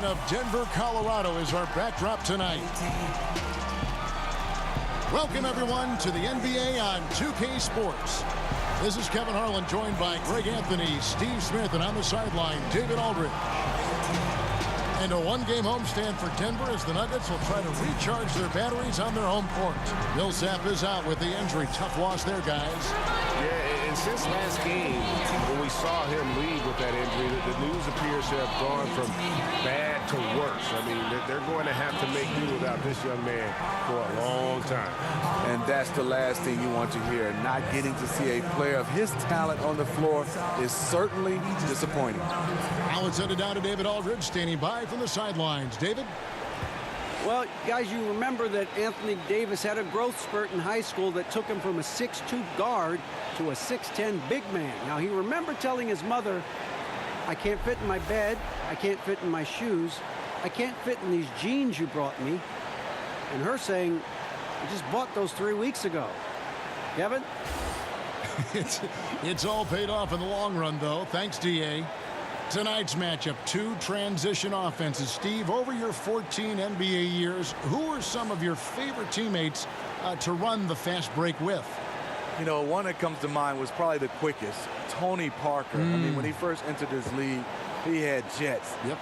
of Denver, Colorado is our backdrop tonight. Welcome, everyone, to the NBA on 2K Sports. This is Kevin Harlan, joined by Greg Anthony, Steve Smith, and on the sideline, David Aldridge. And a one-game homestand for Denver as the Nuggets will try to recharge their batteries on their home court. Millsap is out with the injury. Tough loss there, guys. Yeah, and since last game, when we saw him leave with that injury, the news appears to have gone from bad to worse. I mean, they're going to have to make do without this young man for a long time. And that's the last thing you want to hear. Not getting to see a player of his talent on the floor is certainly disappointing. Now let's send it down to David Aldridge, standing by from the sidelines. David? Well, guys, you remember that Anthony Davis had a growth spurt in high school that took him from a 6'2" guard to a 6'10" big man. Now, he remembered telling his mother, I can't fit in my bed, I can't fit in my shoes, I can't fit in these jeans you brought me. And her saying, I just bought those 3 weeks ago. Kevin? It's all paid off in the long run, though. Thanks, D.A. Tonight's matchup, two transition offenses. Steve, over your 14 NBA years, who are some of your favorite teammates to run the fast break with? You know, one that comes to mind was probably the quickest, Tony Parker. I mean, when he first entered this league, he had jets. Yep.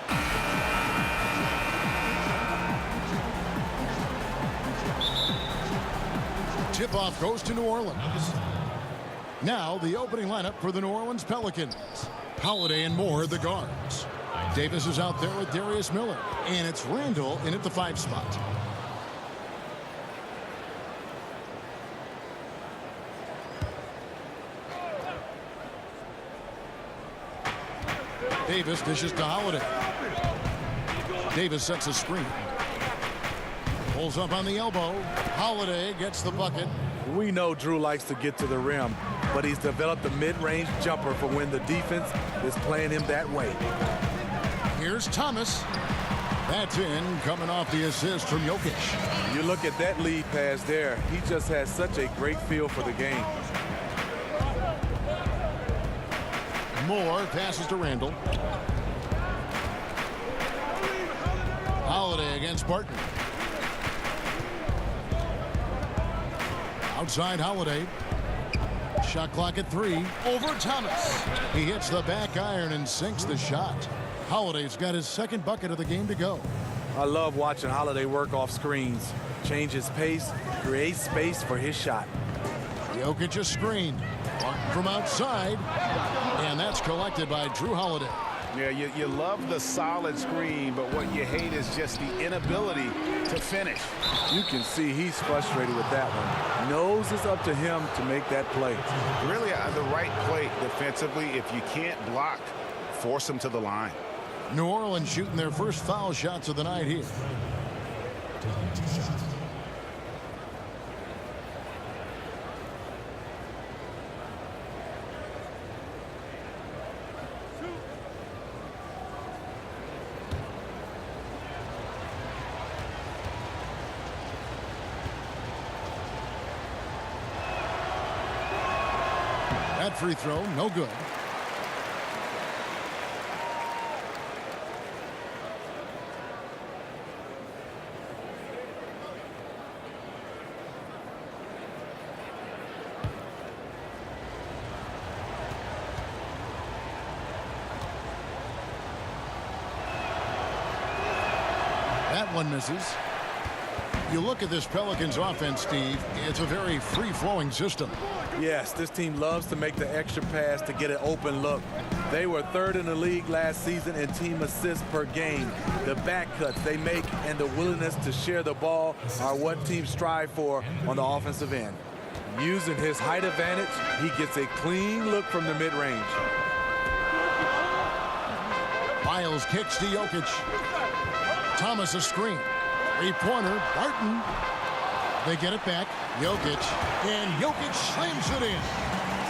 Tip-off goes to New Orleans. Now, the opening lineup for the New Orleans Pelicans. Holiday and Moore, the guards. Davis is out there with Darius Miller. And it's Randall in at the 5 spot. Davis dishes to Holiday. Davis sets a screen. Pulls up on the elbow. Holiday gets the bucket. We know Jrue likes to get to the rim, but he's developed a mid-range jumper for when the defense is playing him that way. Here's Thomas. That's in, coming off the assist from Jokic. You look at that lead pass there. He just has such a great feel for the game. Moore passes to Randall. Holiday against Barton. Outside Holiday. Shot clock at 3. Over Thomas. He hits the back iron and sinks the shot. Holiday's got his second bucket of the game to go. I love watching Holiday work off screens. Change his pace, create space for his shot. Jokic a screen. From outside. And that's collected by Jrue Holiday. Yeah, you love the solid screen, but what you hate is just the inability to finish. You can see he's frustrated with that one. Knows it's up to him to make that play. Really, the right play defensively. If you can't block, force him to the line. New Orleans shooting their first foul shots of the night here. That free throw, no good. That one misses. You look at this Pelicans offense, Steve, it's a very free-flowing system. Yes, this team loves to make the extra pass to get an open look. They were 3rd in the league last season in team assists per game. The back cuts they make and the willingness to share the ball are what teams strive for on the offensive end. Using his height advantage, he gets a clean look from the mid-range. Miles kicks to Jokic. Thomas a screen. Three-pointer, Barton. They get it back. Jokic. And Jokic slams it in.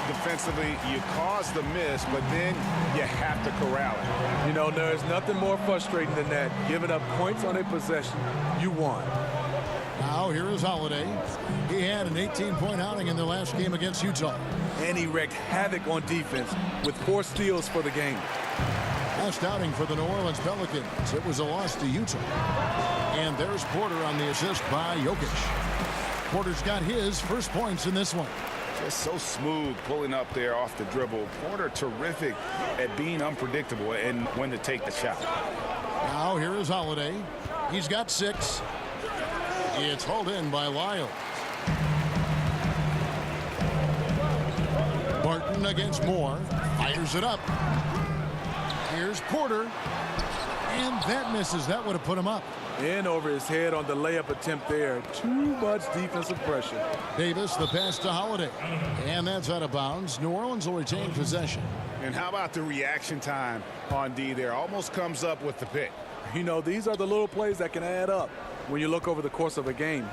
Defensively, you cause the miss, but then you have to corral it. You know, there's nothing more frustrating than that. Giving up points on a possession, you won. Now, here is Holiday. He had an 18-point outing in their last game against Utah. And he wreaked havoc on defense with 4 steals for the game. Last outing for the New Orleans Pelicans. It was a loss to Utah. And there's Porter on the assist by Jokic. Porter's got his first points in this one. Just so smooth pulling up there off the dribble. Porter terrific at being unpredictable and when to take the shot. Now here is Holiday. He's got 6. It's hauled in by Lyles. Barton against Moore. Fires it up. Here's Porter. And that misses. That would have put him up. In over his head on the layup attempt there. Too much defensive pressure. Davis, the pass to Holiday. And that's out of bounds. New Orleans will retain possession. And how about the reaction time on D there? Almost comes up with the pick. You know, these are the little plays that can add up when you look over the course of a game.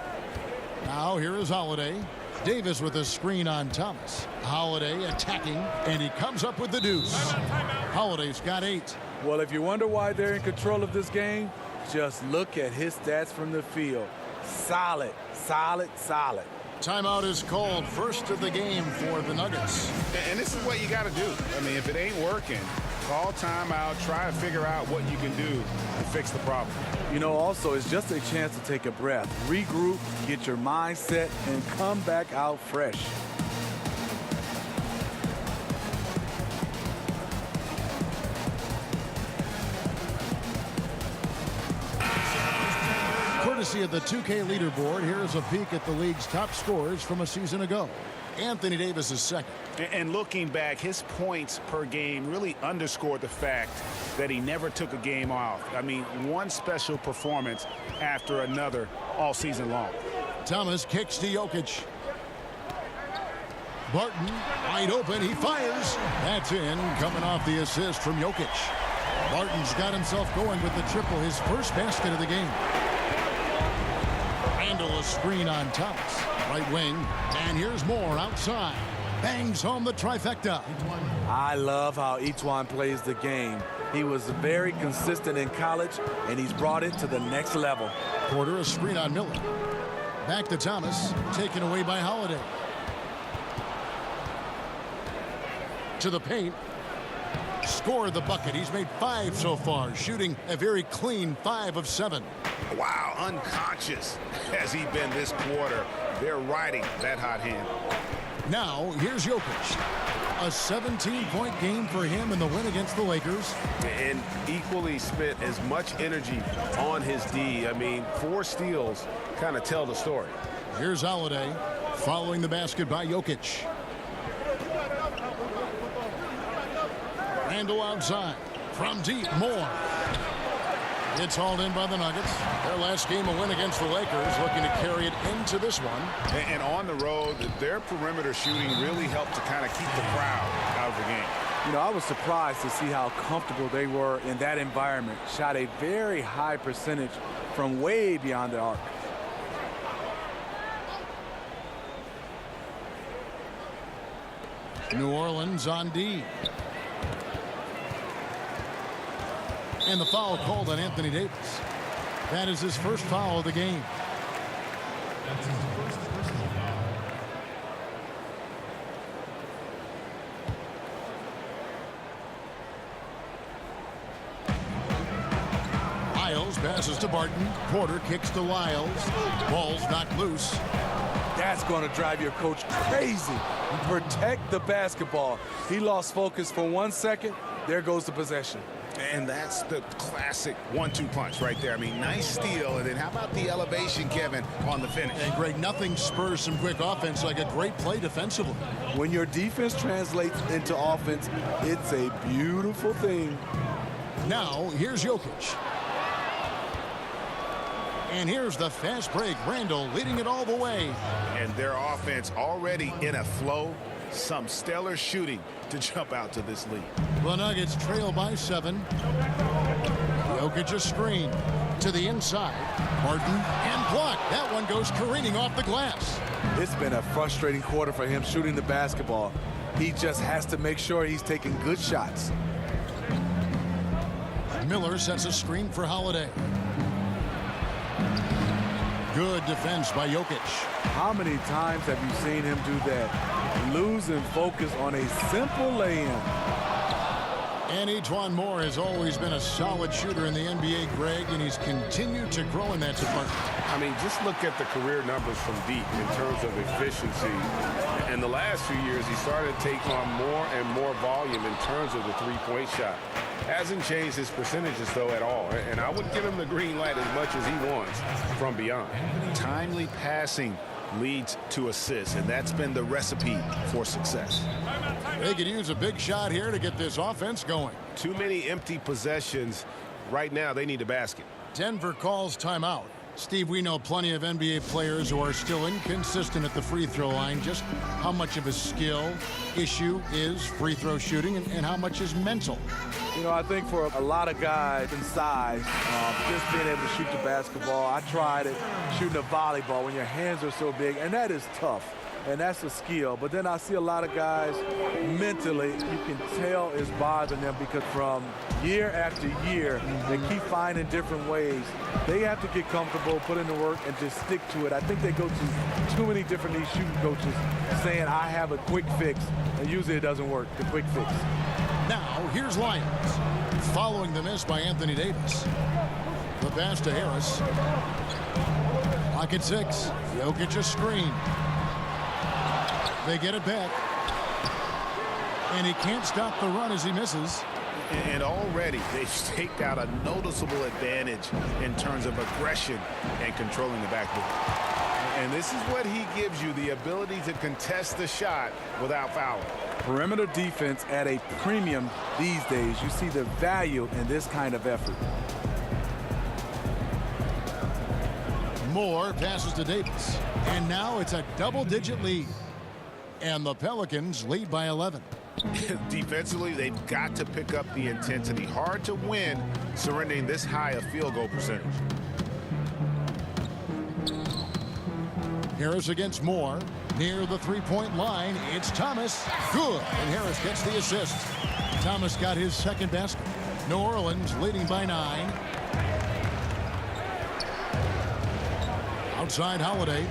Now here is Holiday. Davis with a screen on Thomas. Holiday attacking, and he comes up with the deuce. Holiday's got 8. Well, if you wonder why they're in control of this game, just look at his stats from the field. Solid, solid, solid. Timeout is called, first of the game for the Nuggets. And this is what you got to do. I mean, if it ain't working, call timeout, try to figure out what you can do to fix the problem. You know, also, it's just a chance to take a breath, regroup, get your mind set, and come back out fresh. Courtesy of the 2K leaderboard, here's a peek at the league's top scorers from a season ago. Anthony Davis is second. And looking back, his points per game really underscored the fact that he never took a game off. I mean, one special performance after another all season long. Thomas kicks to Jokic. Barton wide open. He fires. That's in. Coming off the assist from Jokic. Barton's got himself going with the triple, his first basket of the game. Randall a screen on Thomas. Right wing. And here's Moore outside. Bangs home the trifecta. I love how each one plays the game. He was very consistent in college, and he's brought it to the next level. Porter a screen on Miller. Back to Thomas. Taken away by Holiday. To the paint. Scored the bucket. He's made 5 so far, shooting a very clean 5 of 7. Wow, unconscious has he been this quarter. They're riding that hot hand. Now, here's Jokic. A 17-point game for him in the win against the Lakers. And equally spent as much energy on his D. I mean, 4 steals kind of tell the story. Here's Holiday following the basket by Jokic. Randall outside. From deep, Moore. It's hauled in by the Nuggets. Their last game a win against the Lakers, looking to carry it into this one. And on the road, their perimeter shooting really helped to kind of keep the crowd out of the game. You know, I was surprised to see how comfortable they were in that environment. Shot a very high percentage from way beyond the arc. New Orleans on D. And the foul called on Anthony Davis. That is his first foul of the game. Lyles passes to Barton. Porter kicks to Lyles. Ball's knocked loose. That's going to drive your coach crazy. Protect the basketball. He lost focus for 1 second. There goes the possession. And that's the classic 1-2 punch right there. I mean, nice steal. And then how about the elevation, Kevin, on the finish? And Greg, nothing spurs some quick offense like a great play defensively. When your defense translates into offense, it's a beautiful thing. Now, here's Jokic. And here's the fast break. Randall leading it all the way. And their offense already in a flow. Some stellar shooting to jump out to this lead. The Nuggets trail by 7. Jokic a screen to the inside. Barton and blocked. That one goes careening off the glass. It's been a frustrating quarter for him shooting the basketball. He just has to make sure he's taking good shots. Miller sets a screen for Holiday. Good defense by Jokic. How many times have you seen him do that? Losing focus on a simple lay-in. And Ejuan Moore has always been a solid shooter in the NBA, Greg, and he's continued to grow in that department. I mean, just look at the career numbers from deep in terms of efficiency. In the last few years, he started to take on more and more volume in terms of the three-point shot. Hasn't changed his percentages, though, at all. And I would give him the green light as much as he wants from beyond. Timely passing leads to assists, and that's been the recipe for success. They could use a big shot here to get this offense going. Too many empty possessions. Right now, they need a basket. Denver calls timeout. Steve, we know plenty of NBA players who are still inconsistent at the free throw line. Just how much of a skill issue is free throw shooting and how much is mental? You know, I think for a lot of guys in size, just being able to shoot the basketball, I tried it shooting a volleyball when your hands are so big, and that is tough. And that's a skill. But then I see a lot of guys mentally, you can tell is bothering them because from year after year, they keep finding different ways. They have to get comfortable, put in the work, and just stick to it. I think they go to too many different these shooting coaches saying, I have a quick fix. And usually it doesn't work, the quick fix. Now, here's Lyons. Following the miss by Anthony Davis. The pass to Harris. Pocket 6. Jokic a screen. They get it back. And he can't stop the run as he misses. And already they've staked out a noticeable advantage in terms of aggression and controlling the backboard. And this is what he gives you, the ability to contest the shot without fouling. Perimeter defense at a premium these days. You see the value in this kind of effort. Moore passes to Davis. And now it's a double-digit lead. And the Pelicans lead by 11. Defensively, they've got to pick up the intensity. Hard to win surrendering this high a field goal percentage. Harris against Moore. Near the three-point line, it's Thomas. Good. And Harris gets the assist. Thomas got his second basket. New Orleans leading by 9. Outside Holiday.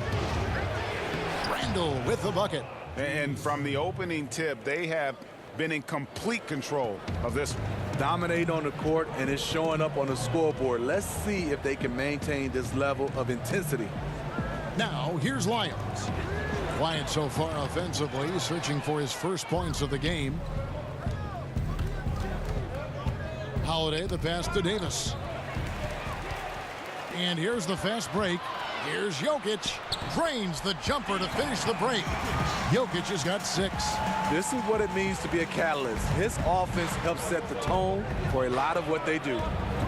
Randall with the bucket. And from the opening tip, they have been in complete control of this one. Dominate on the court, and it's showing up on the scoreboard. Let's see if they can maintain this level of intensity. Now, here's Lyons. Quiet so far offensively, searching for his first points of the game. Holiday, the pass to Davis. And here's the fast break. Here's Jokic. Drains the jumper to finish the break. Jokic has got 6. This is what it means to be a catalyst. His offense helps set the tone for a lot of what they do.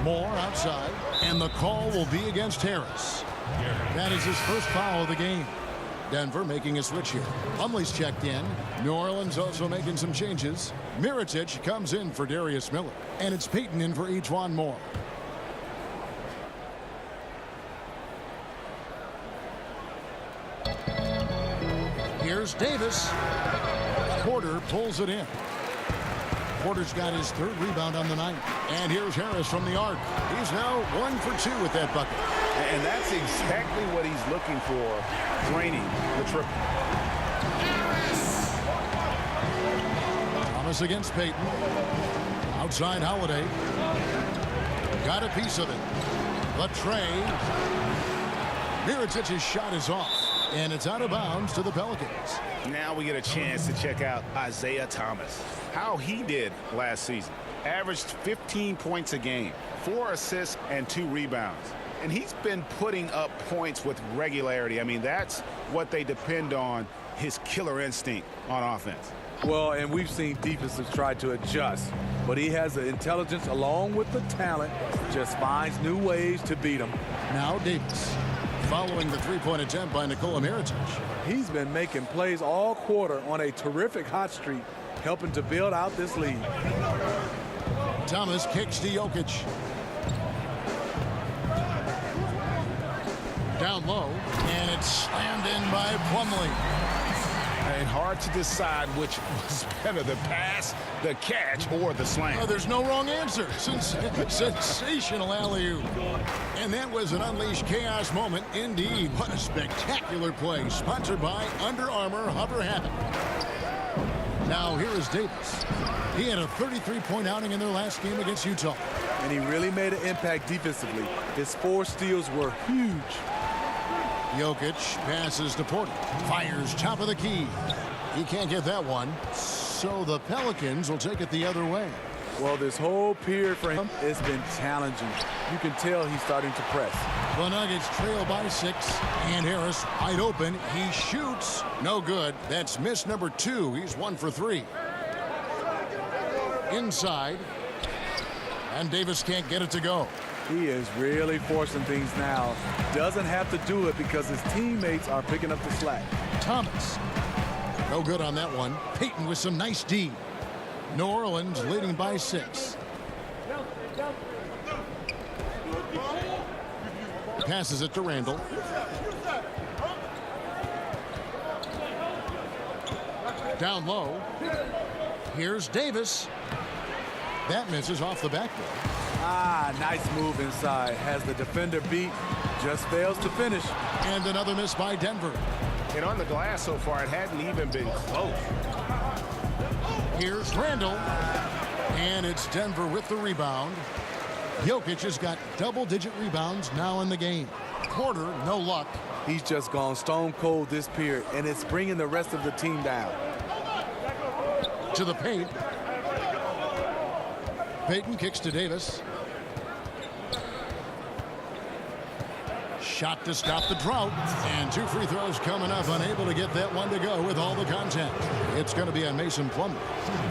Moore outside, and the call will be against Harris. That is his first foul of the game. Denver making a switch here. Plumlee's checked in. New Orleans also making some changes. Mirotic comes in for Darius Miller. And it's Payton in for Ejuan Moore. Here's Davis. Porter pulls it in. Porter's got his 3rd rebound on the night. And here's Harris from the arc. He's now 1 for 2 with that bucket. And that's exactly what he's looking for, draining the triple. Thomas against Payton. Outside Holiday. Got a piece of it. The tray. Mirotic's shot is off. And it's out of bounds to the Pelicans. Now we get a chance to check out Isaiah Thomas. How he did last season. Averaged 15 points a game, 4 assists and 2 rebounds. And he's been putting up points with regularity. I mean, that's what they depend on, his killer instinct on offense. Well, and we've seen defenses try to adjust, but he has the intelligence along with the talent, just finds new ways to beat them. Now Davis. Following the three-point attempt by Nikola Mirotic. He's been making plays all quarter on a terrific hot streak, helping to build out this lead. Thomas kicks to Jokic. Down low, and it's slammed in by Plumlee. And hard to decide which was better, the pass, the catch, or the slam. Oh, there's no wrong answer. Sensational alley-oop. And that was an unleashed chaos moment indeed. What a spectacular play. Sponsored by Under Armour Hover Habit. Now here is Davis. He had a 33-point outing in their last game against Utah. And he really made an impact defensively. His 4 steals were huge. Jokic passes to Porter. Fires top of the key. He can't get that one. So the Pelicans will take it the other way. Well, this whole period for him has been challenging. You can tell he's starting to press. The Nuggets trail by 6. And Harris wide open. He shoots. No good. That's miss number 2. He's 1 for 3. Inside. And Davis can't get it to go. He is really forcing things now. Doesn't have to do it because his teammates are picking up the slack. Thomas. No good on that one. Payton with some nice D. New Orleans leading by 6. Passes it to Randall. Down low. Here's Davis. That misses off the backboard. Nice move inside. Has the defender beat. Just fails to finish. And another miss by Denver. And on the glass so far, it hadn't even been close. Here's Randall. And it's Denver with the rebound. Jokic has got double-digit rebounds now in the game. Porter, no luck. He's just gone stone cold this period, and it's bringing the rest of the team down. To the paint. Payton kicks to Davis. Shot to stop the drought. And 2 free throws coming up. Unable to get that one to go with all the contact. It's going to be on Mason Plumlee.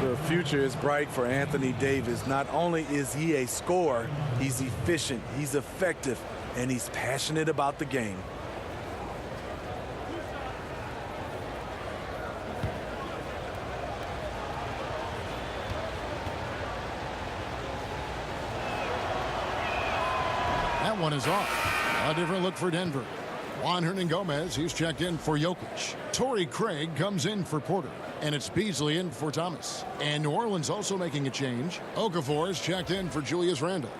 The future is bright for Anthony Davis. Not only is he a scorer, he's efficient, he's effective, and he's passionate about the game. That one is off. A different look for Denver. Juan Hernangomez, he's checked in for Jokic. Torrey Craig comes in for Porter. And it's Beasley in for Thomas. And New Orleans also making a change. Okafor is checked in for Julius Randle.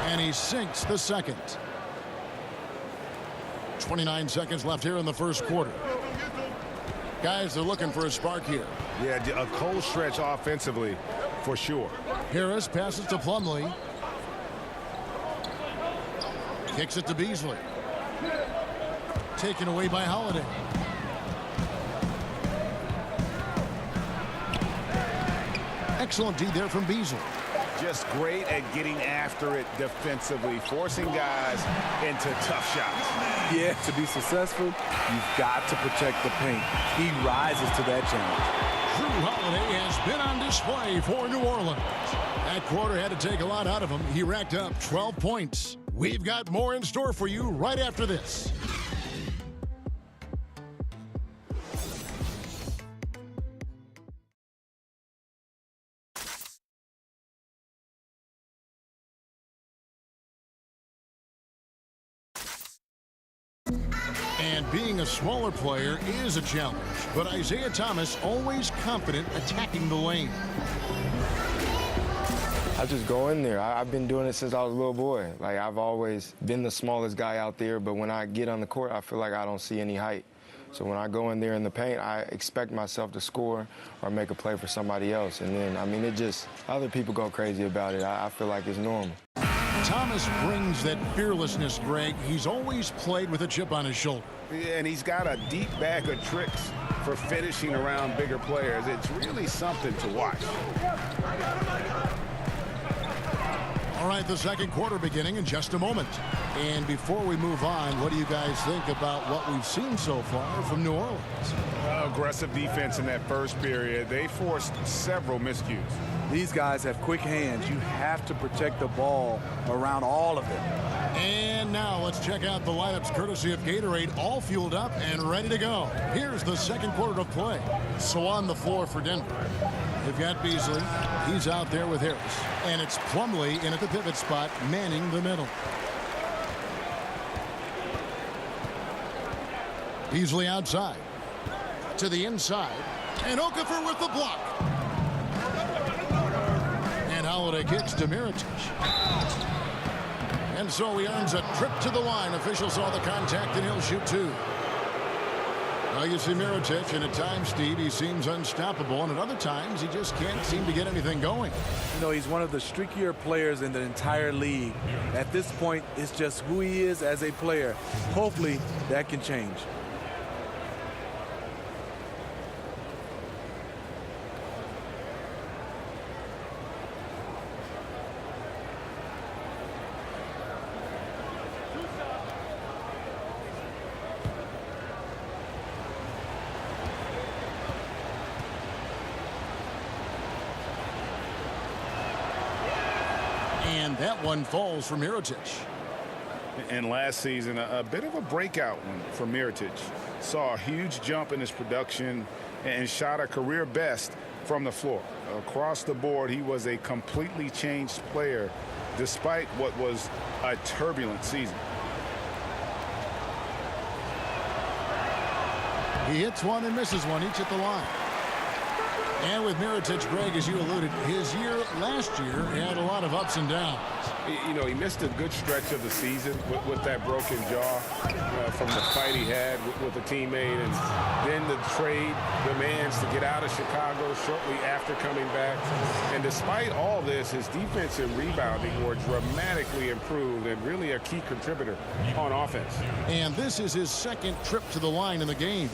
And he sinks the second. 29 seconds left here in the first quarter. Guys, they're looking for a spark here. Yeah, a cold stretch offensively for sure. Harris passes to Plumlee. Kicks it to Beasley. Taken away by Holiday. Excellent D there from Beasley. Just great at getting after it defensively, forcing guys into tough shots. Yeah, to be successful, you've got to protect the paint. He rises to that challenge. Jrue Holiday has been on display for New Orleans. That quarter had to take a lot out of him. He racked up 12 points. We've got more in store for you right after this. And being a smaller player is a challenge, but Isaiah Thomas always confident attacking the lane. I just go in there. I've been doing it since I was a little boy. Like, I've always been the smallest guy out there, but when I get on the court, I feel like I don't see any height. So when I go in there in the paint, I expect myself to score or make a play for somebody else. And then, I mean, other people go crazy about it. I feel like it's normal. Thomas brings that fearlessness, Greg. He's always played with a chip on his shoulder. Yeah, and he's got a deep bag of tricks for finishing around bigger players. It's really something to watch. All right, the second quarter beginning in just a moment. And before we move on, what do you guys think about what we've seen so far from New Orleans? Aggressive defense in that first period. They forced several miscues. These guys have quick hands. You have to protect the ball around all of them. And now let's check out the lineups courtesy of Gatorade, all fueled up and ready to go. Here's the second quarter of play. So on the floor for Denver, they've got Beasley. He's out there with Harris. And it's Plumlee in at the pivot spot, manning the middle. Beasley outside. To the inside. And Okafor with the block. And Holiday kicks to Mirotic. And so he earns a trip to the line. Officials saw the contact, and he'll shoot two. Now you see Mirotic, and at times, Steve, he seems unstoppable, and at other times, he just can't seem to get anything going. You know, he's one of the streakier players in the entire league. At this point, it's just who he is as a player. Hopefully, that can change. And that one falls for Mirotic. And last season, a bit of a breakout one for Mirotic. Saw a huge jump in his production and shot a career best from the floor. Across the board, he was a completely changed player despite what was a turbulent season. He hits one and misses one, each at the line. And with Mirotic, Greg, as you alluded, his year last year had a lot of ups and downs. You know, he missed a good stretch of the season with that broken jaw from the fight he had with a teammate, and then the trade demands to get out of Chicago shortly after coming back. And despite all this, his defense and rebounding were dramatically improved and really a key contributor on offense. And this is his second trip to the line in the game.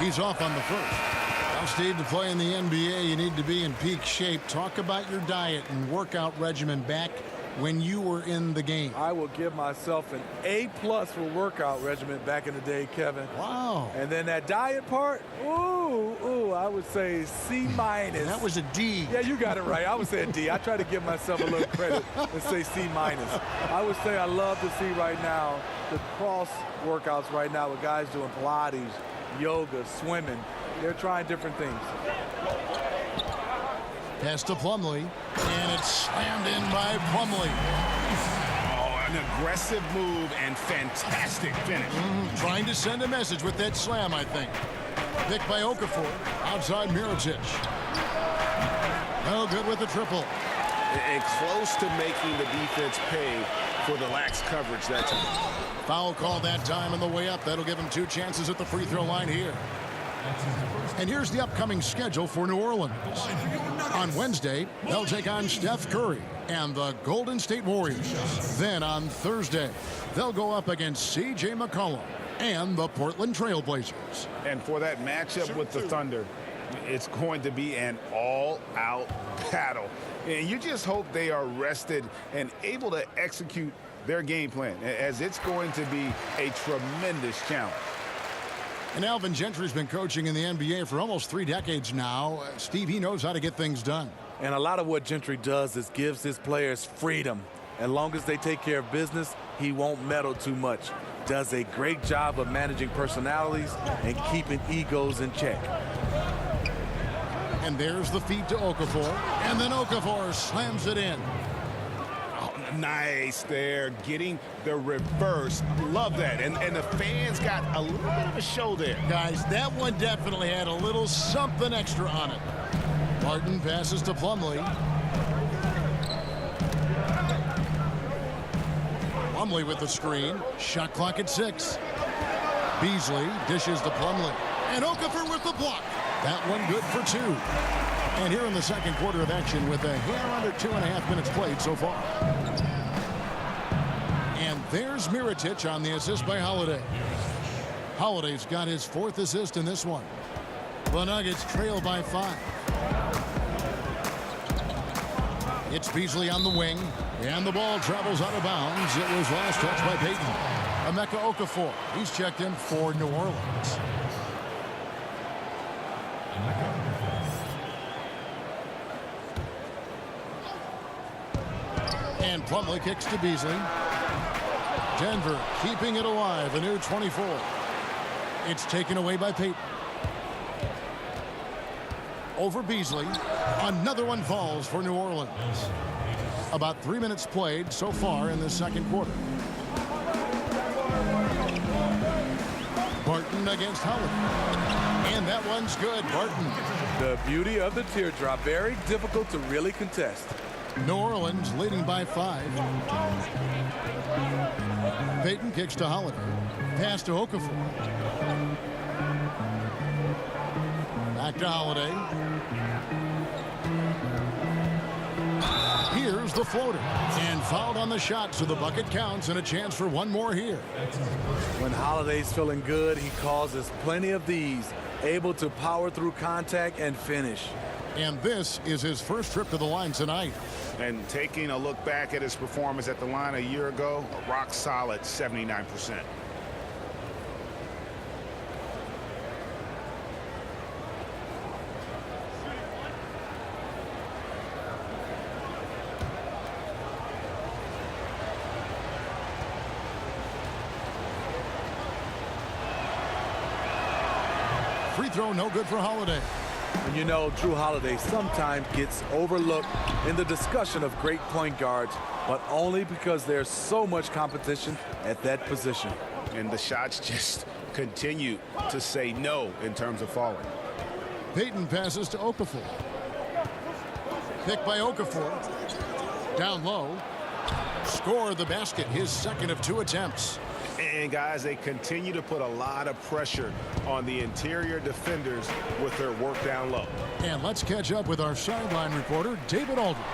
He's off on the first. Now, Steve, to play in the NBA, you need to be in peak shape. Talk about your diet and workout regimen back when you were in the game. I will give myself an A+ for workout regimen back in the day, Kevin. Wow. And then that diet part, I would say C-. That was a D. Yeah, you got it right. I would say a D. I try to give myself a little credit and say C-. I would say I love to see right now the cross workouts right now with guys doing Pilates, yoga, swimming. They're trying different things. Pass to Plumlee, and it's slammed in by Plumlee. Oh, an aggressive move and fantastic finish. Trying to send a message with that slam, I think. Picked by Okafor, outside Mirotic. No good with the triple. And close to making the defense pay for the lax coverage that time. Foul call that time on the way up. That'll give him 2 chances at the free throw line here. And here's the upcoming schedule for New Orleans. On Wednesday, they'll take on Steph Curry and the Golden State Warriors. Then on Thursday, they'll go up against C.J. McCollum and the Portland Trail Blazers. And for that matchup with the Thunder, it's going to be an all-out battle. And you just hope they are rested and able to execute their game plan, as it's going to be a tremendous challenge. And Alvin Gentry's been coaching in the NBA for almost 3 decades now. Steve, he knows how to get things done. And a lot of what Gentry does is gives his players freedom. As long as they take care of business, he won't meddle too much. Does a great job of managing personalities and keeping egos in check. And there's the feed to Okafor. And then Okafor slams it in. Nice there, getting the reverse. Love that. And the fans got a little bit of a show there. Guys, that one definitely had a little something extra on it. Martin passes to Plumlee. Plumlee with the screen. Shot clock at 6. Beasley dishes to Plumlee. And Okafor with the block. That one good for 2. And here in the second quarter of action with a hair under 2.5 minutes played so far. And there's Mirotic on the assist by Holiday. Holiday's got his 4th assist in this one. The Nuggets trail by 5. It's Beasley on the wing, and the ball travels out of bounds. It was last touched by Payton. Emeka Okafor, he's checked in for New Orleans. And Plumlee kicks to Beasley. Denver keeping it alive, a new 24. It's taken away by Payton. Over Beasley. Another one falls for New Orleans. About 3 minutes played so far in the second quarter. Barton against Holiday. And that one's good. Barton. The beauty of the teardrop. Very difficult to really contest. New Orleans leading by 5. Payton kicks to Holiday. Pass to Okafor. Back to Holiday. Here's the floater. And fouled on the shot, so the bucket counts and a chance for one more here. When Holiday's feeling good, he causes plenty of these. Able to power through contact and finish. And this is his first trip to the line tonight. And taking a look back at his performance at the line a year ago, a rock solid 79%. Free throw, no good for Holiday. And you know, Jrue Holiday sometimes gets overlooked in the discussion of great point guards, but only because there's so much competition at that position. And the shots just continue to say no in terms of falling. Payton passes to Okafor. Picked by Okafor. Down low. Score the basket, his second of 2 attempts. And guys, they continue to put a lot of pressure on the interior defenders with their work down low. And let's catch up with our sideline reporter, David Aldridge.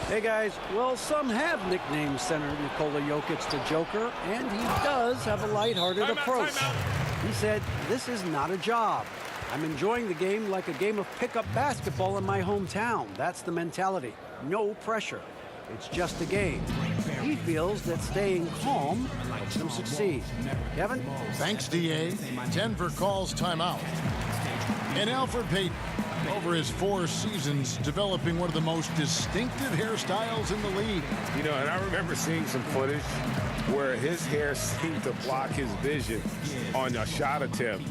Hey guys, well, some have nicknamed center Nikola Jokic the Joker, and he does have a lighthearted approach. He said, "This is not a job. I'm enjoying the game like a game of pickup basketball in my hometown. That's the mentality. No pressure. It's just a game." He feels that staying calm helps him succeed. Kevin? Thanks, D.A. Denver calls timeout. And Alfred Payton, over his 4 seasons, developing one of the most distinctive hairstyles in the league. You know, and I remember seeing some footage where his hair seemed to block his vision on a shot attempt.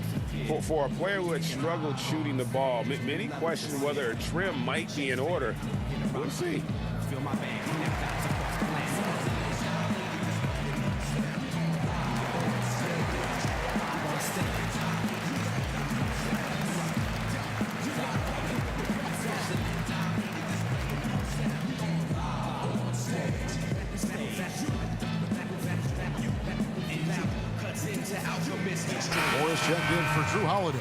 For a player who had struggled shooting the ball, many questioned whether a trim might be in order. We'll see. Morris checked in for Jrue Holiday.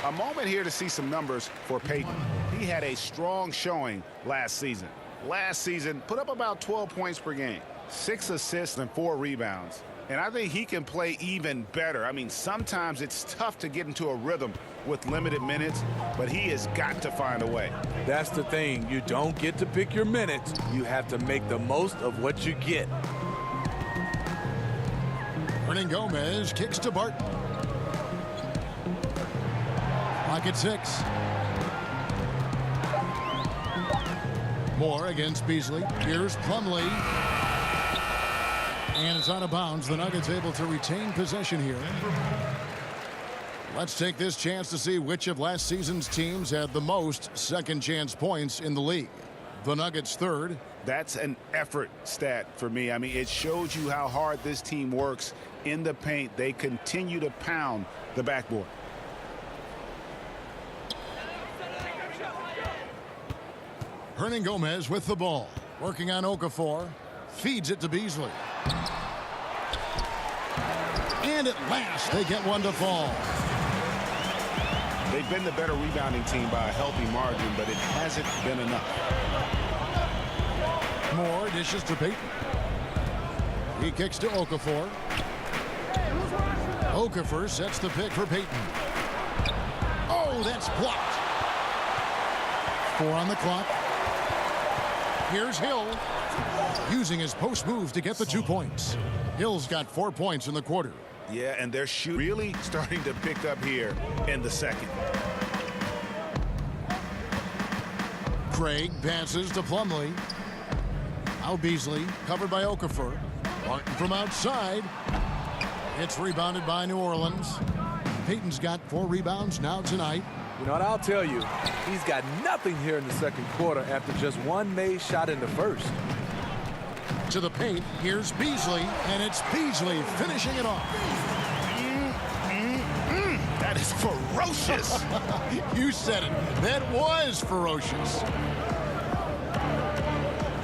A moment here to see some numbers for Payton. He had a strong showing last season. Last season, put up about 12 points per game, 6 assists and 4 rebounds. And I think he can play even better. I mean, sometimes it's tough to get into a rhythm with limited minutes, but he has got to find a way. That's the thing. You don't get to pick your minutes. You have to make the most of what you get. Gomez kicks to Barton. Clock at 6. Moore against Beasley. Here's Plumlee. And it's out of bounds. The Nuggets able to retain possession here. Let's take this chance to see which of last season's teams had the most second chance points in the league. The Nuggets third. That's an effort stat for me. I mean, it shows you how hard this team works in the paint. They continue to pound the backboard. Gomez with the ball. Working on Okafor. Feeds it to Beasley. And at last, they get one to fall. They've been the better rebounding team by a healthy margin, but it hasn't been enough. Moore dishes to Payton. He kicks to Okafor. Okafor sets the pick for Payton. Oh, that's blocked. 4 on the clock. Here's Hill, using his post move to get the 2 points. Hill's got 4 points in the quarter. Yeah, and they're really starting to pick up here in the second. Craig passes to Plumlee. Now Beasley, covered by Okafor. Martin from outside. It's rebounded by New Orleans. Payton's got 4 rebounds now tonight. You know what I'll tell you? He's got nothing here in the second quarter after just one made shot in the first. To the paint, here's Beasley, and it's Beasley finishing it off. That is ferocious. You said it. That was ferocious.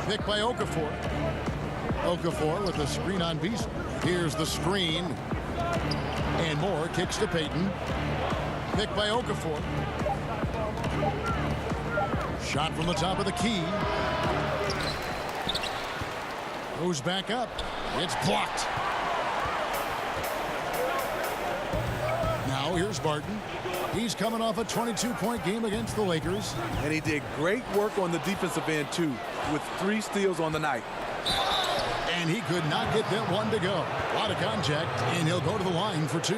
Pick by Okafor. Okafor with the screen on Beasley. Here's the screen. And Moore kicks to Payton. Pick by Okafor. Shot from the top of the key. Goes back up. It's blocked. Now here's Barton. He's coming off a 22-point game against the Lakers. And he did great work on the defensive end, too, with 3 steals on the night. And he could not get that one to go. A lot of contact, and he'll go to the line for 2.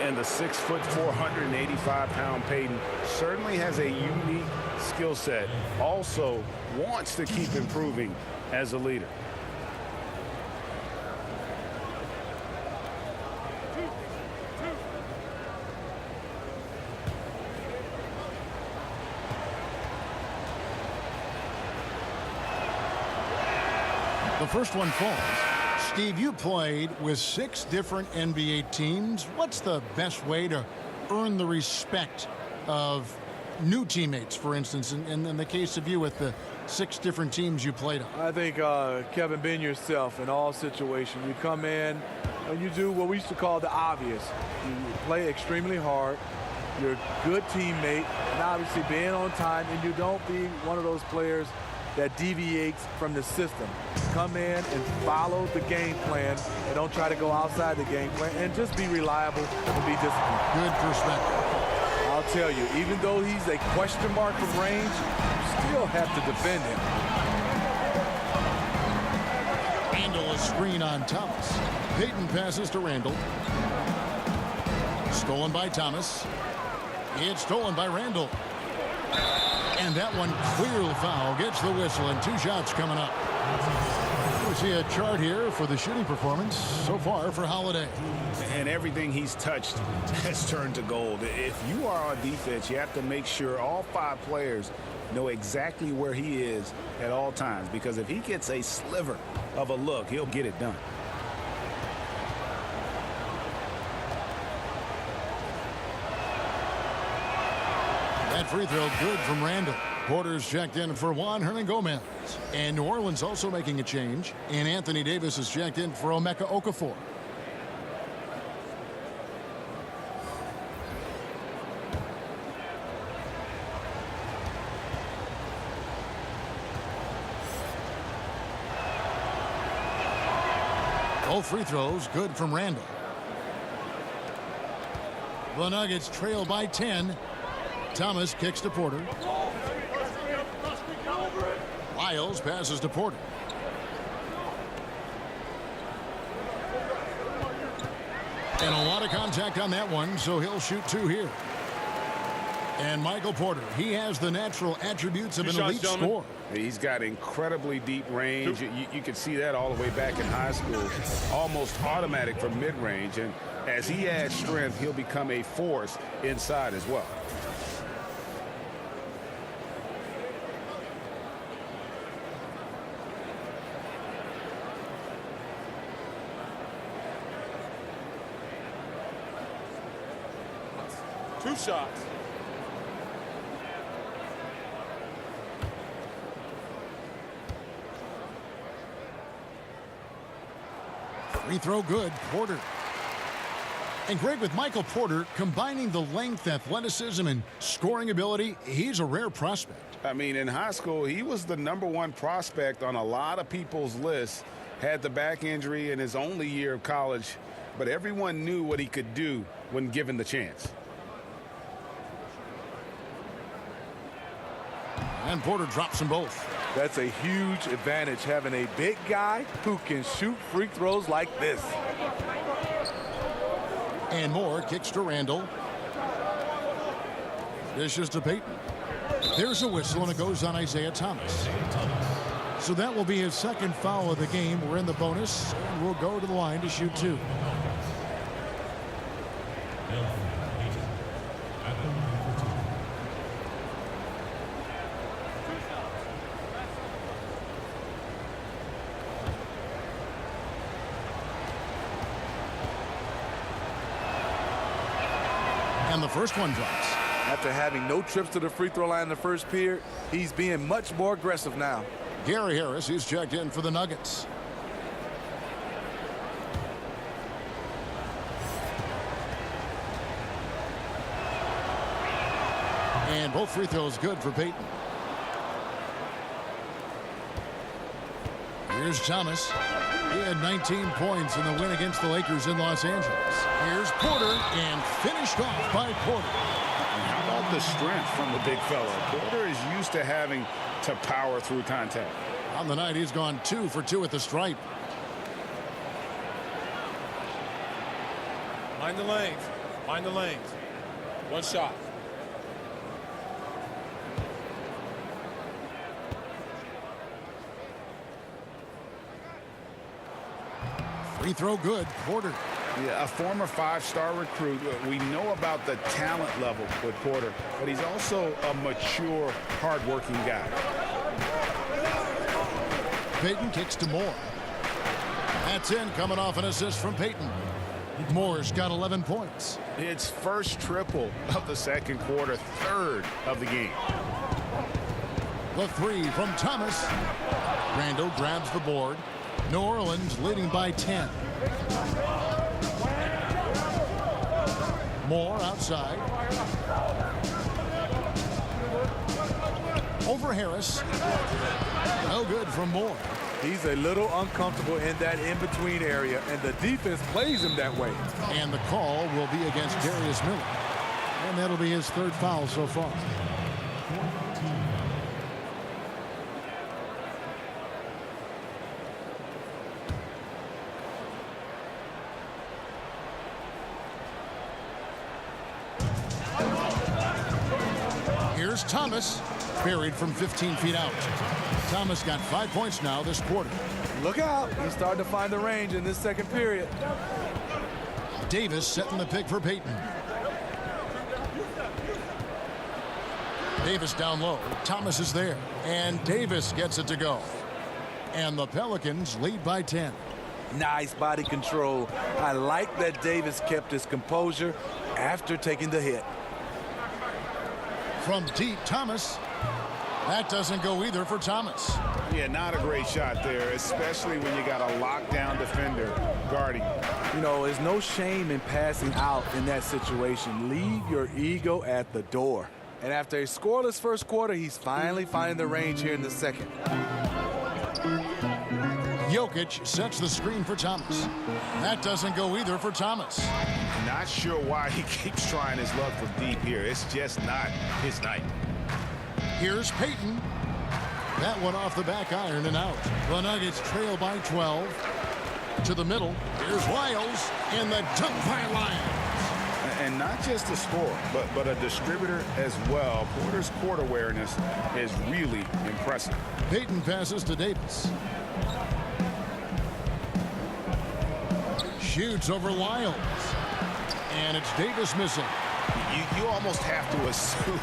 And the 6'4", 485-pound Payton certainly has a unique skill set. Also wants to keep improving as a leader. The first one falls. Steve, you played with 6 different NBA teams. What's the best way to earn the respect of new teammates, for instance, in the case of you with the 6 different teams you played on? I think, Kevin, being yourself in all situations. You come in and you do what we used to call the obvious. You play extremely hard. You're a good teammate, and obviously being on time, and you don't be one of those players that deviates from the system. Come in and follow the game plan and don't try to go outside the game plan, and just be reliable and be disciplined. Good perspective. I'll tell you, even though he's a question mark from range, you still have to defend him. Randall, a screen on Thomas. Payton passes to Randall. Stolen by Thomas. It's stolen by Randall. And that one, clearly foul, gets the whistle, and 2 shots coming up. We see a chart here for the shooting performance so far for Holiday. And everything he's touched has turned to gold. If you are on defense, you have to make sure all 5 players know exactly where he is at all times, because if he gets a sliver of a look, he'll get it done. That free throw good from Randall. Porter's checked in for Juan Hernangomez. And New Orleans also making a change. And Anthony Davis is checked in for Emeka Okafor. Both free throws good from Randall. The Nuggets trail by 10. Thomas kicks to Porter. Lyles passes to Porter. And a lot of contact on that one, so he'll shoot 2 here. And Michael Porter, he has the natural attributes of an elite scorer. He's got incredibly deep range. You can see that all the way back in high school. Almost automatic from mid-range. And as he adds strength, he'll become a force inside as well. Two shots. Free throw good, Porter. And Greg, with Michael Porter combining the length, athleticism, and scoring ability, he's a rare prospect. I mean, in high school, he was the #1 prospect on a lot of people's lists. Had the back injury in his only year of college, but everyone knew what he could do when given the chance. And Porter drops them both. That's a huge advantage, having a big guy who can shoot free throws like this. And Moore kicks to Randall. Dishes to Payton. There's a whistle, and it goes on Isaiah Thomas. So that will be his second foul of the game. We're in the bonus, and we'll go to the line to shoot 2. And the first one drops. After having no trips to the free throw line in the first period, he's being much more aggressive now. Gary Harris, he's checked in for the Nuggets. And both free throws good for Payton. Here's Thomas. He had 19 points in the win against the Lakers in Los Angeles. Here's Porter, and finished off by Porter. And how about the strength from the big fella? Porter is used to having to power through contact. On the night, he's gone 2 for 2 at the stripe. Mind the lanes. Mind the lanes. One shot. Free throw good. Porter. Yeah, a former 5-star recruit. We know about the talent level with Porter, but he's also a mature, hard-working guy. Payton kicks to Moore. That's in, coming off an assist from Payton. Moore's got 11 points. It's first triple of the second quarter, third of the game. The 3 from Thomas. Brando grabs the board. New Orleans leading by 10. Moore outside. Over Harris. No good from Moore. He's a little uncomfortable in that in-between area, and the defense plays him that way. And the call will be against Darius Miller. And that'll be his 3rd foul so far. Here's Thomas, buried from 15 feet out. Thomas got 5 points now this quarter. Look out. He's starting to find the range in this second period. Davis setting the pick for Payton. Davis down low. Thomas is there. And Davis gets it to go. And the Pelicans lead by 10. Nice body control. I like that Davis kept his composure after taking the hit. From deep, Thomas. That doesn't go either for Thomas. Yeah, not a great shot there, especially when you got a lockdown defender guarding. You know, there's no shame in passing out in that situation. Leave your ego at the door. And after a scoreless first quarter, he's finally finding the range here in the second. Jokic sets the screen for Thomas. That doesn't go either for Thomas. Not sure why he keeps trying his luck from deep here. It's just not his night. Here's Payton. That one off the back iron and out. The Nuggets trail by 12. To the middle. Here's Wiles in the dunk by Lyons. And not just a scorer, but a distributor as well. Porter's court awareness is really impressive. Payton passes to Davis. Shoots over Lyles. And it's Davis missing. You almost have to assume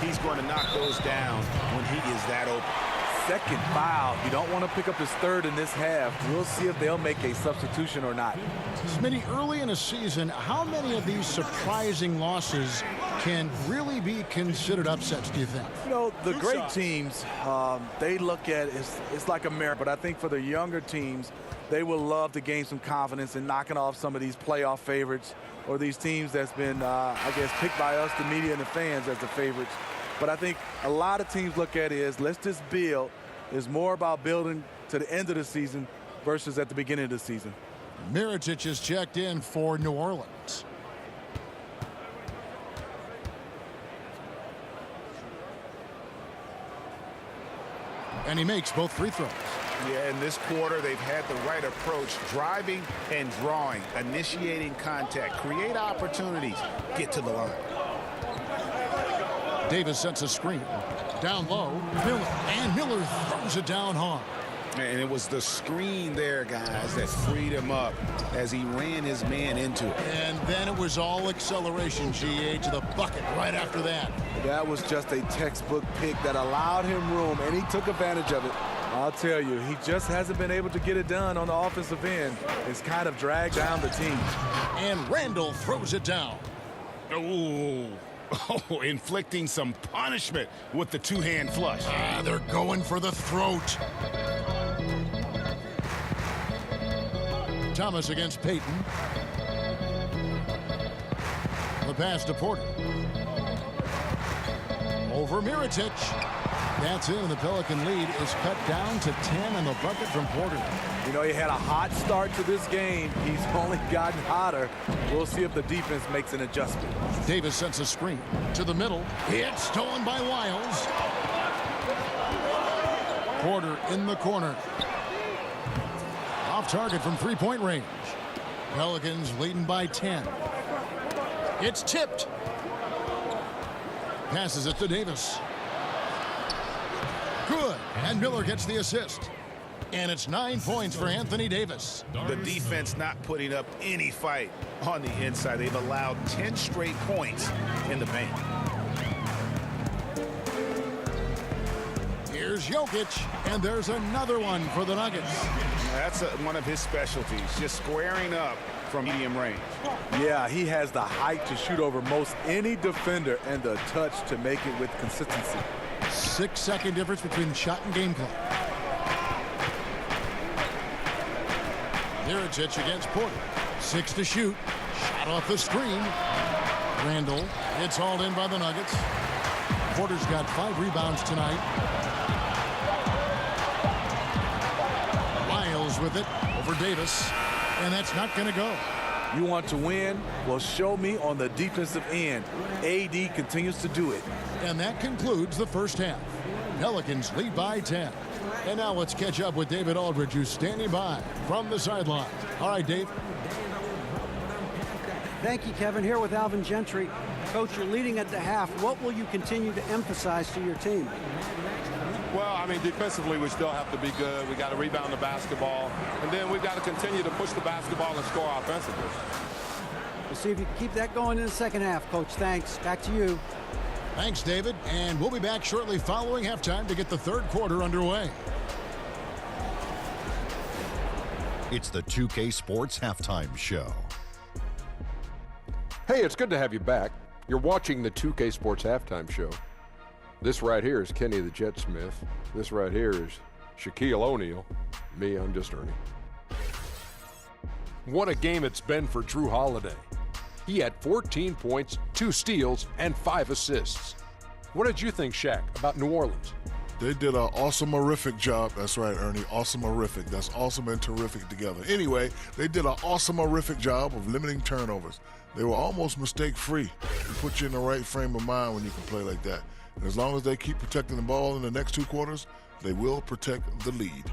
he's going to knock those down when he is that open. Second foul. You don't want to pick up his 3rd in this half. We'll see if they'll make a substitution or not. Smitty, early in a season, how many of these surprising losses can really be considered upsets, do you think? You know, the great teams, they look at it's like a mirror. But I think for the younger teams, they will love to gain some confidence in knocking off some of these playoff favorites or these teams that's been, I guess, picked by us, the media and the fans, as the favorites. But I think a lot of teams look at it as let's just build. It's more about building to the end of the season versus at the beginning of the season. Mirotic is checked in for New Orleans. And he makes both free throws. Yeah, in this quarter, they've had the right approach, driving and drawing, initiating contact, create opportunities, get to the line. Davis sets a screen. Down low, Miller. And Miller throws it down hard. And it was the screen there, guys, that freed him up as he ran his man into it. And then it was all acceleration, GA, to the bucket right after that. That was just a textbook pick that allowed him room, and he took advantage of it. I'll tell you, he just hasn't been able to get it done on the offensive end. It's kind of dragged down the team. And Randall throws it down. Oh, inflicting some punishment with the two-hand flush. They're going for the throat. Thomas against Payton. The pass to Porter. Over Mirotic. That's it, and the Pelican lead is cut down to 10 on the bucket from Porter. You know, he had a hot start to this game. He's only gotten hotter. We'll see if the defense makes an adjustment. Davis sends a screen to the middle. It's stolen by Wiles. Porter in the corner. Off target from three-point range. Pelicans leading by 10. It's tipped. Passes it to Davis. Good. And Miller gets the assist. And it's 9 points for Anthony Davis. The defense not putting up any fight on the inside. They've allowed 10 straight points in the paint. Here's Jokic, and there's another one for the Nuggets. That's one of his specialties, just squaring up from medium range. Yeah, he has the height to shoot over most any defender and the touch to make it with consistency. 6-second difference between shot and game clock. Mirotic against Porter. 6 to shoot. Shot off the screen. Randall. It's hauled in by the Nuggets. Porter's got 5 rebounds tonight. Wiles with it over Davis. And that's not going to go. You want to win? Well, show me on the defensive end. AD continues to do it. And that concludes the first half. Pelicans lead by 10. And now let's catch up with David Aldridge, who's standing by from the sideline. All right, Dave. Thank you, Kevin. Here with Alvin Gentry. Coach, you're leading at the half. What will you continue to emphasize to your team? Well, I mean, defensively, we still have to be good. We got to rebound the basketball. And then we've got to continue to push the basketball and score offensively. We'll see if you can keep that going in the second half, Coach. Thanks. Back to you. Thanks, David. And we'll be back shortly following halftime to get the third quarter underway. It's the 2K Sports Halftime Show. Hey, it's good to have you back. You're watching the 2K Sports Halftime Show. This right here is Kenny the Jet Smith. This right here is Shaquille O'Neal. Me, I'm just Ernie. What a game it's been for Jrue Holiday. He had 14 points, 2 steals, and 5 assists. What did you think, Shaq, about New Orleans? They did an awesome-orific job. That's right, Ernie. Awesome-orific. That's awesome and terrific together. Anyway, they did an awesome-orific job of limiting turnovers. They were almost mistake-free. It puts you in the right frame of mind when you can play like that. And as long as they keep protecting the ball in the next 2 quarters, they will protect the lead.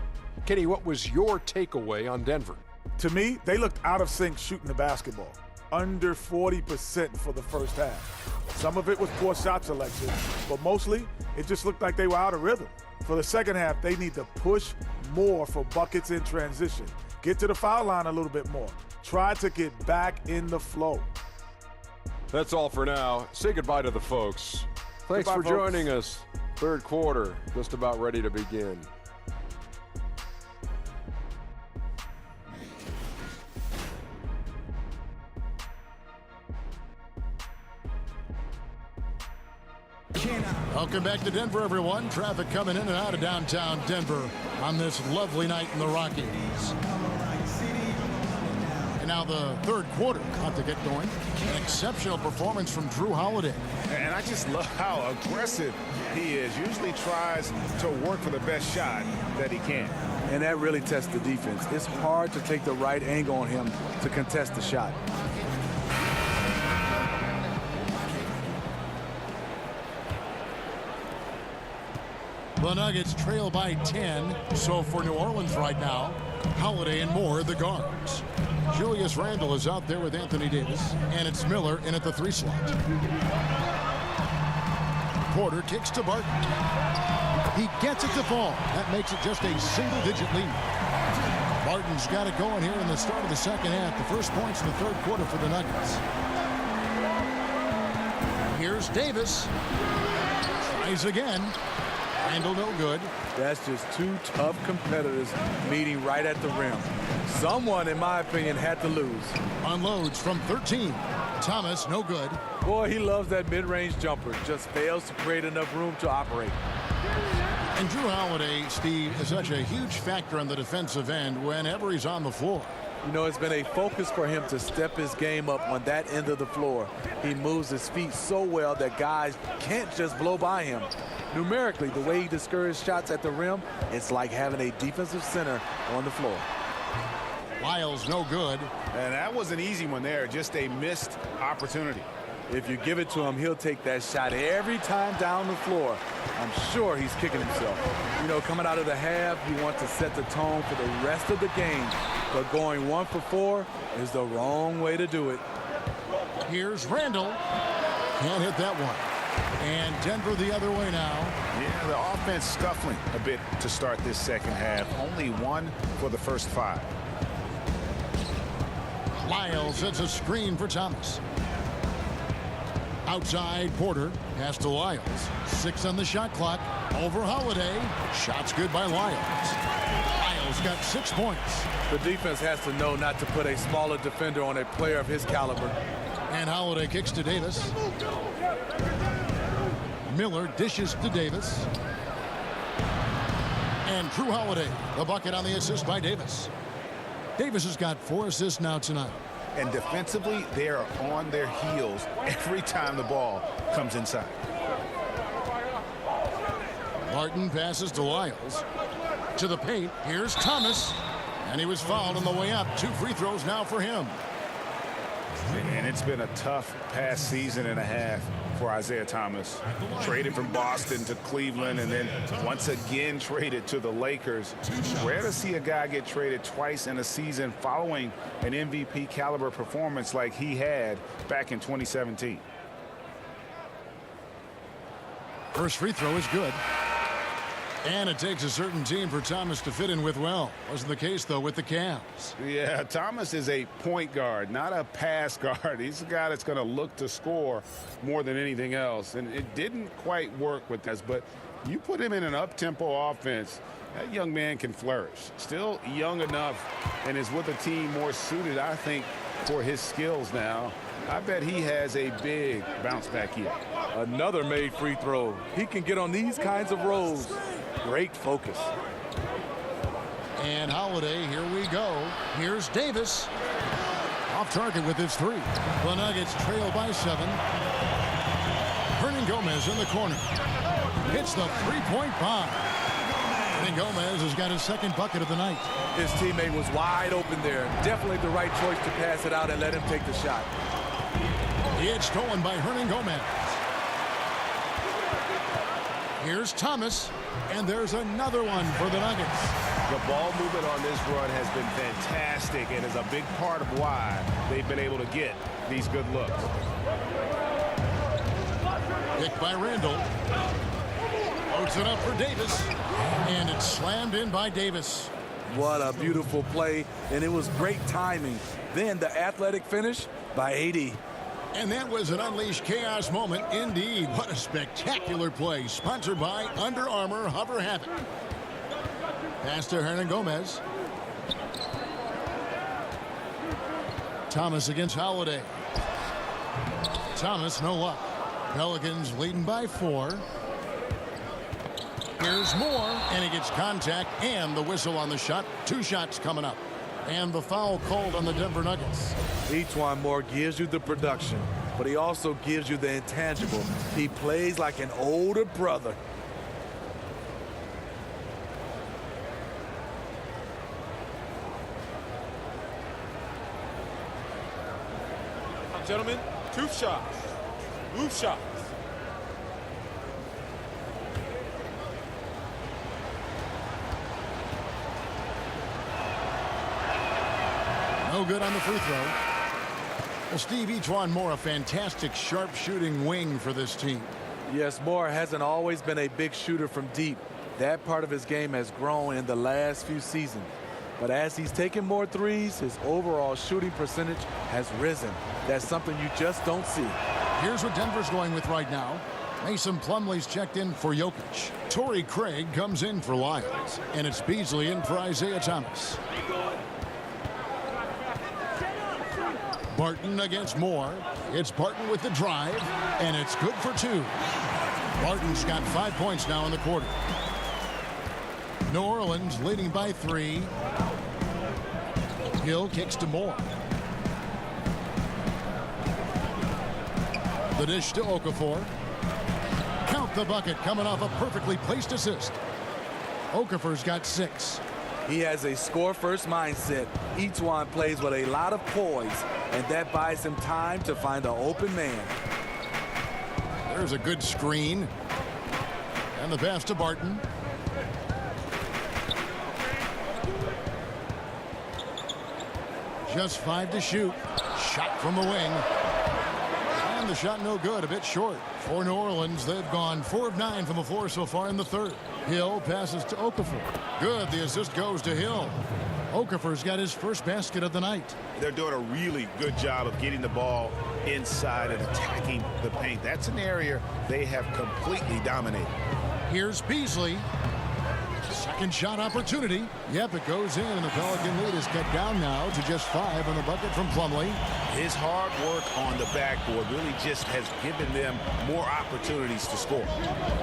Kenny, what was your takeaway on Denver? To me, they looked out of sync shooting the basketball. Under 40% for the first half. Some of it was poor shot selection, but mostly it just looked like they were out of rhythm. For the second half, they need to push more for buckets in transition. Get to the foul line a little bit more. Try to get back in the flow. That's all for now. Say goodbye to the folks. Thanks for joining us. Third quarter, just about ready to begin. Welcome back to Denver, everyone. Traffic coming in and out of downtown Denver on this lovely night in the Rockies. And now the third quarter about to get going. An exceptional performance from Jrue Holiday. And I just love how aggressive he is. Usually tries to work for the best shot that he can. And that really tests the defense. It's hard to take the right angle on him to contest the shot. The Nuggets trail by 10. So for New Orleans right now, Holiday and Moore the guards. Julius Randle is out there with Anthony Davis, and it's Miller in at the 3 slot. Porter kicks to Barton. He gets it to fall. That makes it just a single-digit lead. Martin's got it going here in the start of the second half. The first points in the third quarter for the Nuggets. Here's Davis. Tries again. Handle no good. That's just two tough competitors meeting right at the rim. Someone, in my opinion, had to lose. Unloads from 13. Thomas, no good. Boy, he loves that mid-range jumper. Just fails to create enough room to operate. And Jrue Holiday, Steve, is such a huge factor on the defensive end whenever he's on the floor. You know, it's been a focus for him to step his game up on that end of the floor. He moves his feet so well that guys can't just blow by him. Numerically, the way he discourages shots at the rim, it's like having a defensive center on the floor. Lyles, no good. And that was an easy one there, just a missed opportunity. If you give it to him, he'll take that shot every time down the floor. I'm sure he's kicking himself. You know, coming out of the half, you want to set the tone for the rest of the game. But going 1 for 4 is the wrong way to do it. Here's Randall. Can't hit that one. And Denver the other way now. Yeah, the offense scuffling a bit to start this second half. Only 1 for the first 5. Lyles sets a screen for Thomas. Outside, Porter. Pass to Lyles. 6 on the shot clock. Over Holiday. Shot's good by Lyles. Lyles got 6 points. The defense has to know not to put a smaller defender on a player of his caliber. And Holiday kicks to Davis. Miller dishes to Davis. And Jrue Holiday, the bucket on the assist by Davis. Davis has got 4 assists now tonight. And defensively, they are on their heels every time the ball comes inside. Martin passes to Lyles. To the paint. Here's Thomas. And he was fouled on the way up. 2 free throws now for him. And it's been a tough past season and a half for Isaiah Thomas. Traded from Boston to Cleveland and then once again traded to the Lakers. Rare to see a guy get traded twice in a season following an MVP caliber performance like he had back in 2017. First free throw is good. And it takes a certain team for Thomas to fit in with well. Wasn't the case, though, with the Cavs. Yeah, Thomas is a point guard, not a pass guard. He's a guy that's going to look to score more than anything else. And it didn't quite work with this, but you put him in an up-tempo offense, that young man can flourish. Still young enough and is with a team more suited, I think, for his skills now. I bet he has a big bounce back year. Another made free throw. He can get on these kinds of rolls. Great focus. And Holiday, here we go. Here's Davis. Off target with his 3. The Nuggets trail by 7. Hernan Gomez in the corner. Hits the 3-point bomb. Hernan Gomez has got his 2nd bucket of the night. His teammate was wide open there. Definitely the right choice to pass it out and let him take the shot. It's stolen by Hernan Gomez. Here's Thomas. And there's another one for the Nuggets. The ball movement on this run has been fantastic and is a big part of why they've been able to get these good looks. Picked by Randall. Loads it up for Davis. And it's slammed in by Davis. What a beautiful play. And it was great timing. Then the athletic finish by AD. And that was an unleashed chaos moment indeed. What a spectacular play. Sponsored by Under Armour Hover Havoc. Pass to Hernan Gomez. Thomas against Holiday. Thomas, no luck. Pelicans leading by 4. Here's Moore, and he gets contact and the whistle on the shot. 2 shots coming up. And the foul called on the Denver Nuggets. Etuan Moore gives you the production, but he also gives you the intangible. He plays like an older brother. Gentlemen, 2 shots. Move shots. No good on the free throw. Well, Steve, Etuan Moore, a fantastic sharp-shooting wing for this team. Yes, Moore hasn't always been a big shooter from deep, That part of his game has grown in the last few seasons. But as he's taken more threes, his overall shooting percentage has risen. That's something you just don't see. Here's what Denver's going with right now. Mason Plumlee's checked in for Jokic. Torrey Craig comes in for Lyles. And it's Beasley in for Isaiah Thomas. Barton against Moore. It's Barton with the drive, and it's good for 2. Barton's got 5 points now in the quarter. New Orleans leading by 3. Hill kicks to Moore. The dish to Okafor. Count the bucket coming off a perfectly placed assist. Okafor's got 6. He has a score-first mindset. Each one plays with a lot of poise, and that buys him time to find an open man. There's a good screen. And the pass to Barton. Just 5 to shoot. Shot from the wing. And the shot no good, a bit short. For New Orleans, they've gone 4 of 9 from the floor so far in the third. Hill passes to Okafor. Good, the assist goes to Hill. Okafor's got his first basket of the night. They're doing a really good job of getting the ball inside and attacking the paint. That's an area they have completely dominated. Here's Beasley. Second shot opportunity. Yep, it goes in, and the Pelican lead is cut down now to just 5 on the bucket from Plumlee. His hard work on the backboard really just has given them more opportunities to score.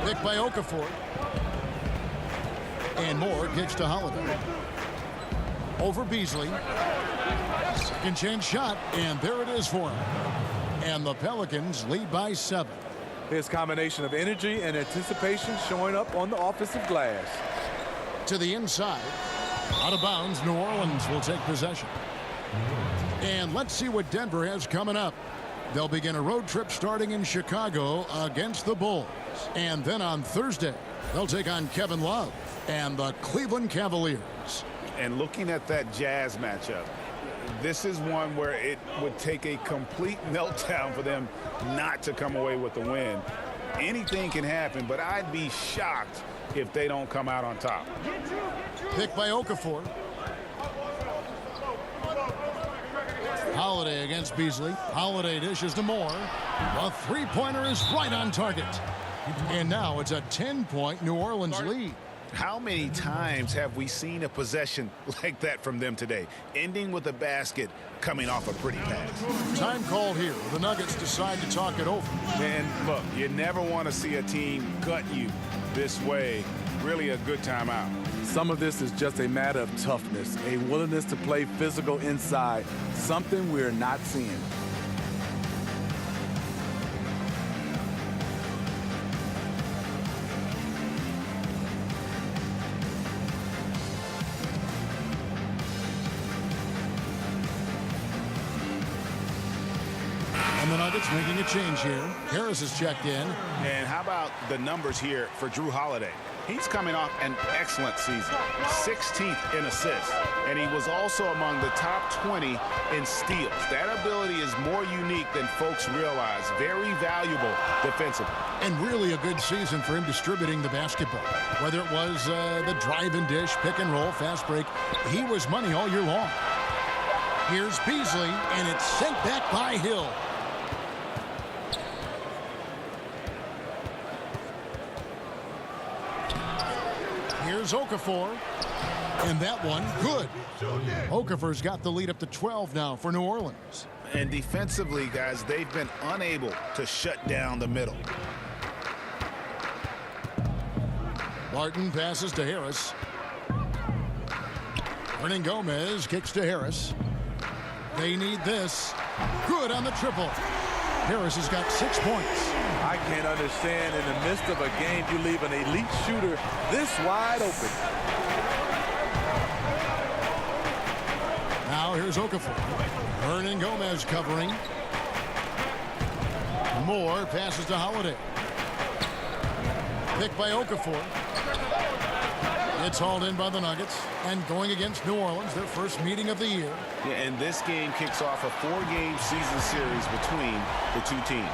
Pick by Okafor. And Moore kicks to Holiday. Over Beasley. Second chance shot, and there it is for him. And the Pelicans lead by 7. His combination of energy and anticipation showing up on the offensive glass. To the inside. Out of bounds, New Orleans will take possession. And let's see what Denver has coming up. They'll begin a road trip starting in Chicago against the Bulls. And then on Thursday, they'll take on Kevin Love and the Cleveland Cavaliers. And looking at that Jazz matchup, this is one where it would take a complete meltdown for them not to come away with the win. Anything can happen, but I'd be shocked if they don't come out on top. Pick by Okafor. Holiday against Beasley. Holiday dishes to Moore. The three-pointer is right on target. And now it's a 10-point New Orleans lead. How many times have we seen a possession like that from them today, ending with a basket coming off a pretty pass? Time called here. The Nuggets decide to talk it over. And look, you never want to see a team gut you this way. Really a good timeout. Some of this is just a matter of toughness, a willingness to play physical inside, something we're not seeing. And the Nuggets making a change here. Harris is checked in. And how about the numbers here for Jrue Holiday? He's coming off an excellent season, 16th in assists, and he was also among the top 20 in steals. That ability is more unique than folks realize. Very valuable defensively. And really a good season for him distributing the basketball. Whether it was the drive and dish, pick and roll, fast break, he was money all year long. Here's Beasley, and it's sent back by Hill. Here's Okafor, and that one, good. Okafor's got the lead up to 12 now for New Orleans. And defensively, guys, they've been unable to shut down the middle. Barton passes to Harris. Hernan Gomez kicks to Harris. They need this. Good on the triple. Harris has got 6 points. I can't understand in the midst of a game you leave an elite shooter this wide open. Now here's Okafor. Hernan Gomez covering. Moore passes to Holiday. Pick by Okafor. It's hauled in by the Nuggets and going against New Orleans, their first meeting of the year. Yeah, and this game kicks off a 4-game season series between the two teams.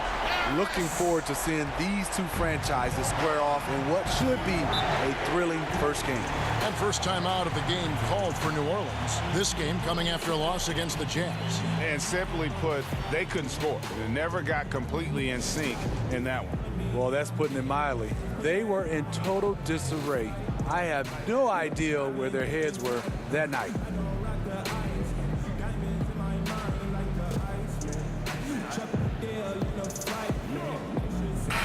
Looking forward to seeing these two franchises square off in what should be a thrilling first game. And first time out of the game called for New Orleans. This game coming after a loss against the Jazz. And simply put, they couldn't score. They never got completely in sync in that one. Well, that's putting it mildly. They were in total disarray. I have no idea where their heads were that night.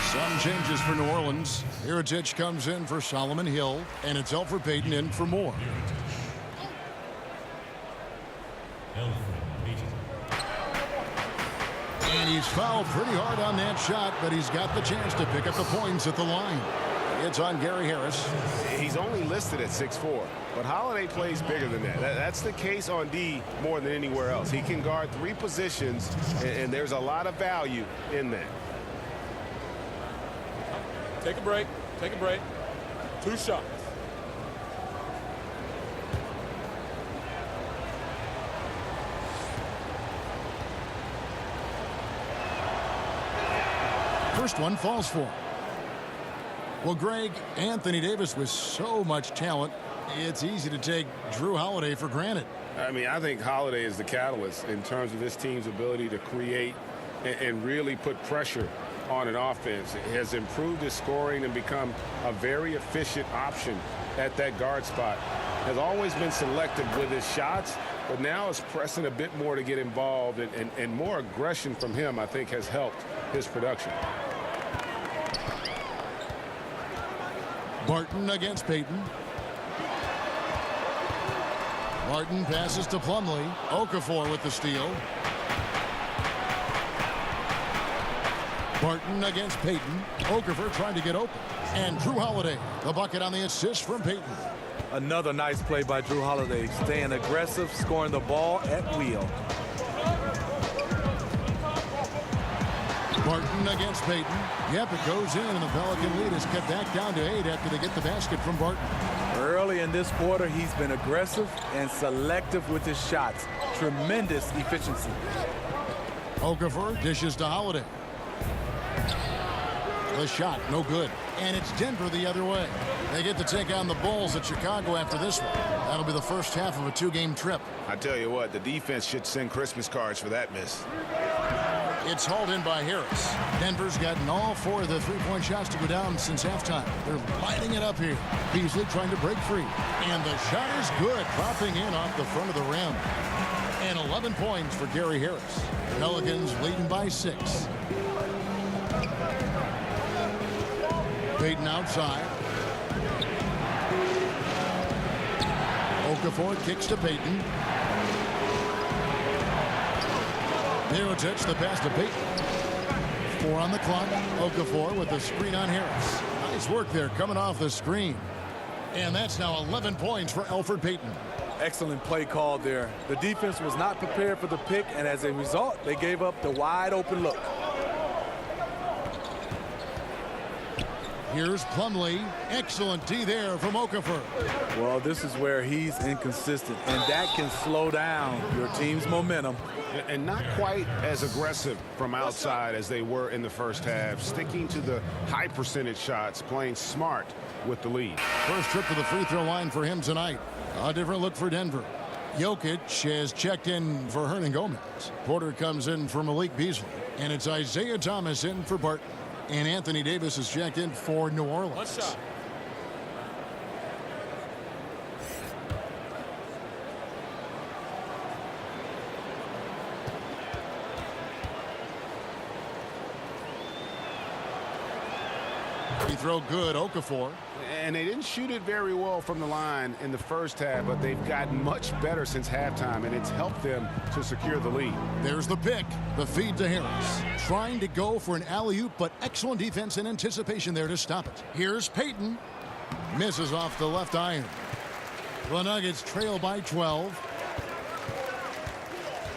Some changes for New Orleans. Heritage comes in for Solomon Hill, and it's Elfrid Payton in for Moore. And he's fouled pretty hard on that shot, but he's got the chance to pick up the points at the line. It's on Gary Harris. He's only listed at 6'4", but Holiday plays bigger than that. That's the case on D more than anywhere else. He can guard 3 positions, and there's a lot of value in that. Take a break. Take a break. 2 shots. First one falls for him. Well, Greg, Anthony Davis with so much talent, it's easy to take Jrue Holiday for granted. I mean, I think Holiday is the catalyst in terms of this team's ability to create and really put pressure on an offense. It has improved his scoring and become a very efficient option at that guard spot. Has always been selective with his shots, but now is pressing a bit more to get involved, and more aggression from him, I think, has helped his production. Barton against Payton. Barton passes to Plumlee. Okafor with the steal. Barton against Payton. Okafor trying to get open. And Jrue Holiday, the bucket on the assist from Payton. Another nice play by Jrue Holiday, staying aggressive, scoring the ball at will. Barton against Payton. Yep, it goes in, and the Pelican lead is cut back down to 8 after they get the basket from Barton. Early in this quarter, he's been aggressive and selective with his shots. Tremendous efficiency. Okafor dishes to Holiday. The shot, no good. And it's Denver the other way. They get to take on the Bulls at Chicago after this one. That'll be the first half of a 2-game trip. I tell you what, the defense should send Christmas cards for that miss. It's hauled in by Harris. Denver's gotten all 4 of the 3-point shots to go down since halftime. They're lighting it up here. Beasley trying to break free. And the shot is good, dropping in off the front of the rim. And 11 points for Gary Harris. Pelicans leading by 6. Payton outside. Okafor kicks to Payton. Mirotic, the pass to Payton. 4 on the clock. Okafor with the screen on Harris. Nice work there coming off the screen. And that's now 11 points for Elfrid Payton. Excellent play call there. The defense was not prepared for the pick, and as a result, they gave up the wide open look. Here's Plumlee. Excellent D there from Okafor. Well, this is where he's inconsistent, and that can slow down your team's momentum. And not quite as aggressive from outside as they were in the first half, sticking to the high percentage shots, playing smart with the lead. First trip to the free throw line for him tonight. A different look for Denver. Jokic has checked in for Hernan Gomez. Porter comes in for Malik Beasley. And it's Isaiah Thomas in for Barton. And Anthony Davis is checked in for New Orleans. 1 shot. Free throw good, Okafor. And they didn't shoot it very well from the line in the first half, but they've gotten much better since halftime, and it's helped them to secure the lead. There's the pick, the feed to Harris. Trying to go for an alley-oop, but excellent defense and anticipation there to stop it. Here's Payton. Misses off the left iron. The Nuggets trail by 12.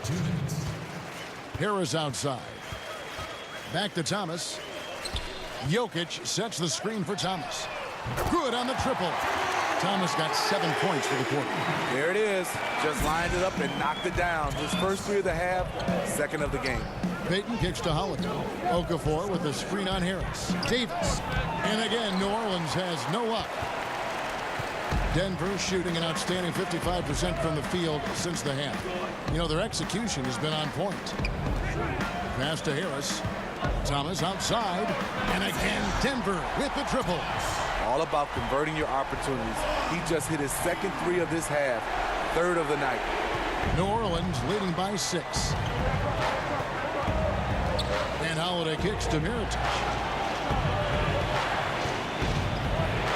2 minutes. Harris outside. Back to Thomas. Jokic sets the screen for Thomas. Good on the triple. Thomas got 7 points for the quarter. There it is. Just lined it up and knocked it down. His first 3 of the half, second of the game. Payton kicks to Holiday. Okafor with the screen on Harris. Davis. And again, New Orleans has no luck. Denver shooting an outstanding 55% from the field since the half. You know, their execution has been on point. Pass to Harris. Thomas outside. And again, Denver with the triple. All about converting your opportunities. He just hit his second three of this half, third of the night. New Orleans leading by 6. And Holiday kicks to Mirotic.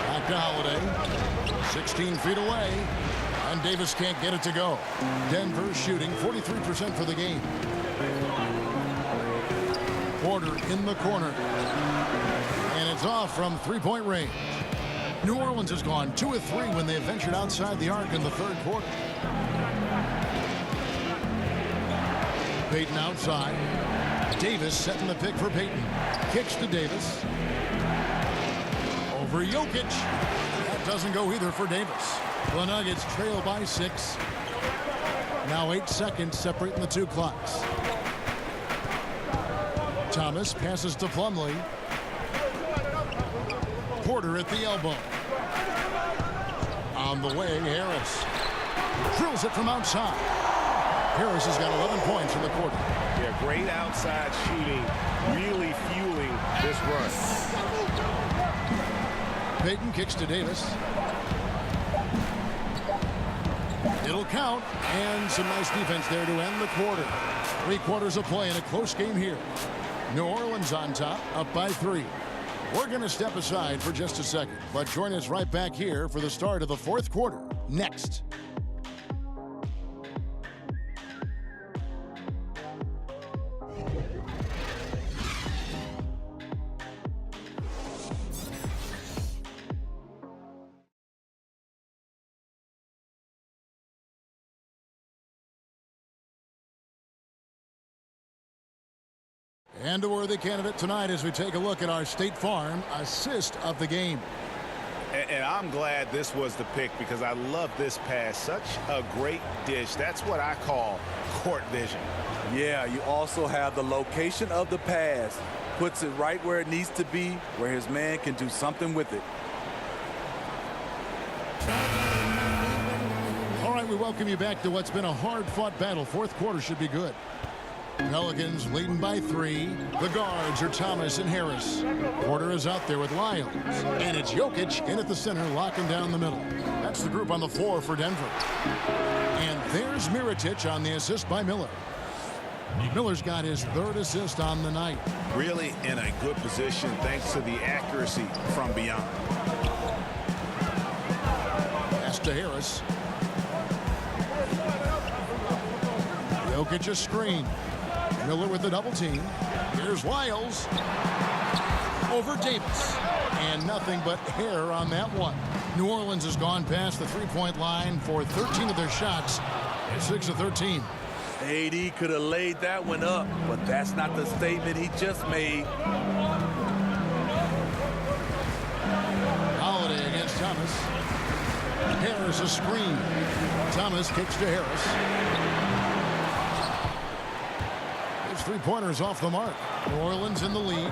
Back to Holiday. 16 feet away. And Davis can't get it to go. Denver shooting 43% for the game. Porter in the corner. And it's off from three-point range. New Orleans has gone 2 of 3 when they have ventured outside the arc in the third quarter. Payton outside. Davis setting the pick for Payton. Kicks to Davis. Over Jokic. That doesn't go either for Davis. The Nuggets trail by 6. Now 8 seconds separating the two clocks. Thomas passes to Plumlee. Porter at the elbow. On the way, Harris. Drills it from outside. Harris has got 11 points in the quarter. Yeah, great outside shooting, really fueling this run. Payton kicks to Davis. It'll count, and some nice defense there to end the quarter. 3 quarters of play in a close game here. New Orleans on top, up by 3. We're going to step aside for just a second, but join us right back here for the start of the 4th quarter. Next. And a worthy candidate tonight as we take a look at our State Farm assist of the game. And I'm glad this was the pick because I love this pass. Such a great dish. That's what I call court vision. Yeah, you also have the location of the pass. Puts it right where it needs to be, where his man can do something with it. All right, we welcome you back to what's been a hard-fought battle. 4th quarter should be good. Pelicans leading by 3. The guards are Thomas and Harris. Porter is out there with Lyles. And it's Jokic in at the center, locking down the middle. That's the group on the floor for Denver. And there's Mirotic on the assist by Miller. Miller's got his 3rd assist on the night. Really in a good position thanks to the accuracy from beyond. Pass to Harris. Jokic a screen. Miller with the double team. Here's Lyles. Over Davis. And nothing but hair on that one. New Orleans has gone past the three-point line for 13 of their shots. 6 of 13. AD could have laid that one up, but that's not the statement he just made. Holiday against Thomas. Harris a screen. Thomas kicks to Harris. 3-pointers off the mark. New Orleans in the lead.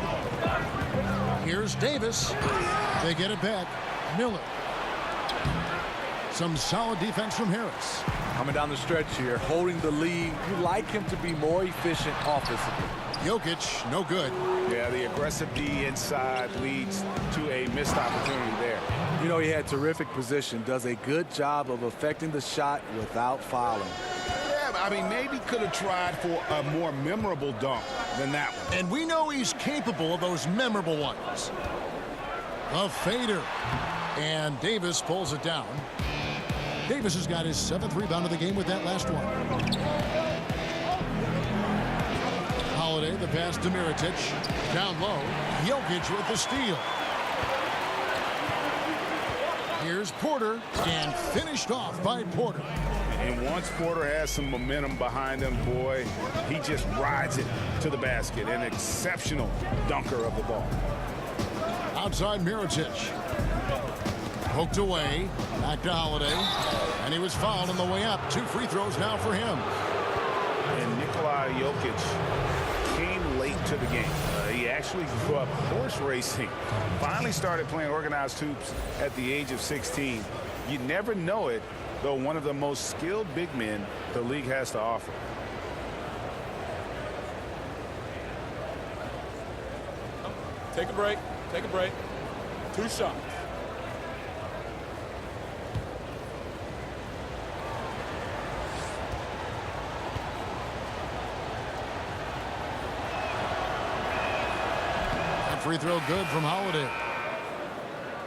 Here's Davis. They get it back. Miller. Some solid defense from Harris. Coming down the stretch here, holding the lead. You like him to be more efficient offensively. Jokic, no good. Yeah, the aggressive D inside leads to a missed opportunity there. You know, he had terrific position, does a good job of affecting the shot without fouling. I mean, maybe could have tried for a more memorable dunk than that one. And we know he's capable of those memorable ones. A fader. And Davis pulls it down. Davis has got his 7th rebound of the game with that last one. Holiday, the pass to Mirotic. Down low. Jokic with the steal. Here's Porter. And finished off by Porter. And once Porter has some momentum behind him, boy, he just rides it to the basket. An exceptional dunker of the ball. Outside Mirotic. Poked away. Back to Holiday. And he was fouled on the way up. 2 free throws now for him. And Nikola Jokic came to the game. He actually grew up horse racing. Finally started playing organized hoops at the age of 16. You never know it, though, one of the most skilled big men the league has to offer. Take a break. Take a break. 2 shots. Free throw good from Holiday.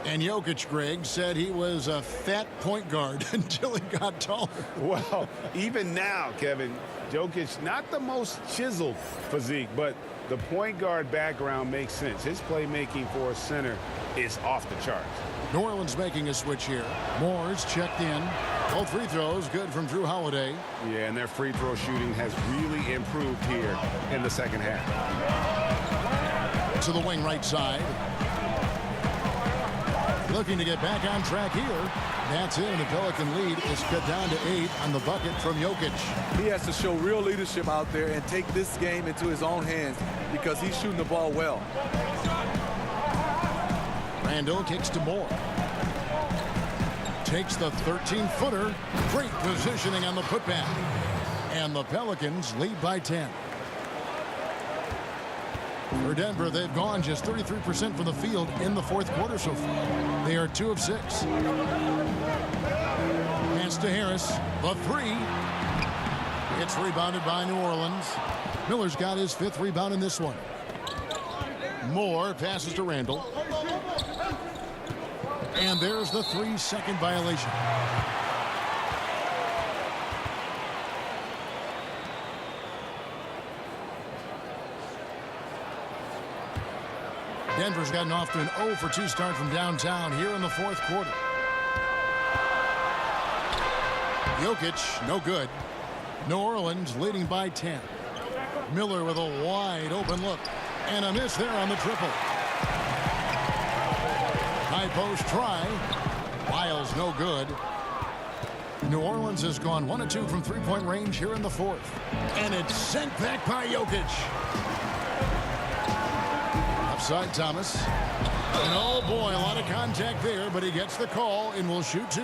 And Jokic, Greg, said he was a fat point guard until he got taller. Well, even now, Kevin, Jokic, not the most chiseled physique, but the point guard background makes sense. His playmaking for a center is off the charts. New Orleans making a switch here. Moore's checked in. Both free throws good from Jrue Holiday. Yeah, and their free throw shooting has really improved here in the second half. To the wing right side. Looking to get back on track here. That's it, and the Pelican lead is cut down to 8 on the bucket from Jokic. He has to show real leadership out there and take this game into his own hands because he's shooting the ball well. Randall kicks to Moore. Takes the 13-footer. Great positioning on the putback. And the Pelicans lead by 10. For Denver, they've gone just 33% from the field in the fourth quarter so far. They are 2 of 6. Pass to Harris. The 3. It's rebounded by New Orleans. Miller's got his 5th rebound in this one. Moore passes to Randall. And there's the 3-second violation. Denver's gotten off to an 0 for 2 start from downtown here in the fourth quarter. Jokic, no good. New Orleans leading by 10. Miller with a wide open look. And a miss there on the triple. High post try. Wiles no good. New Orleans has gone 1 of 2 from 3-point range here in the fourth. And it's sent back by Jokic. Offside Thomas. And oh boy, a lot of contact there, but he gets the call and will shoot 2.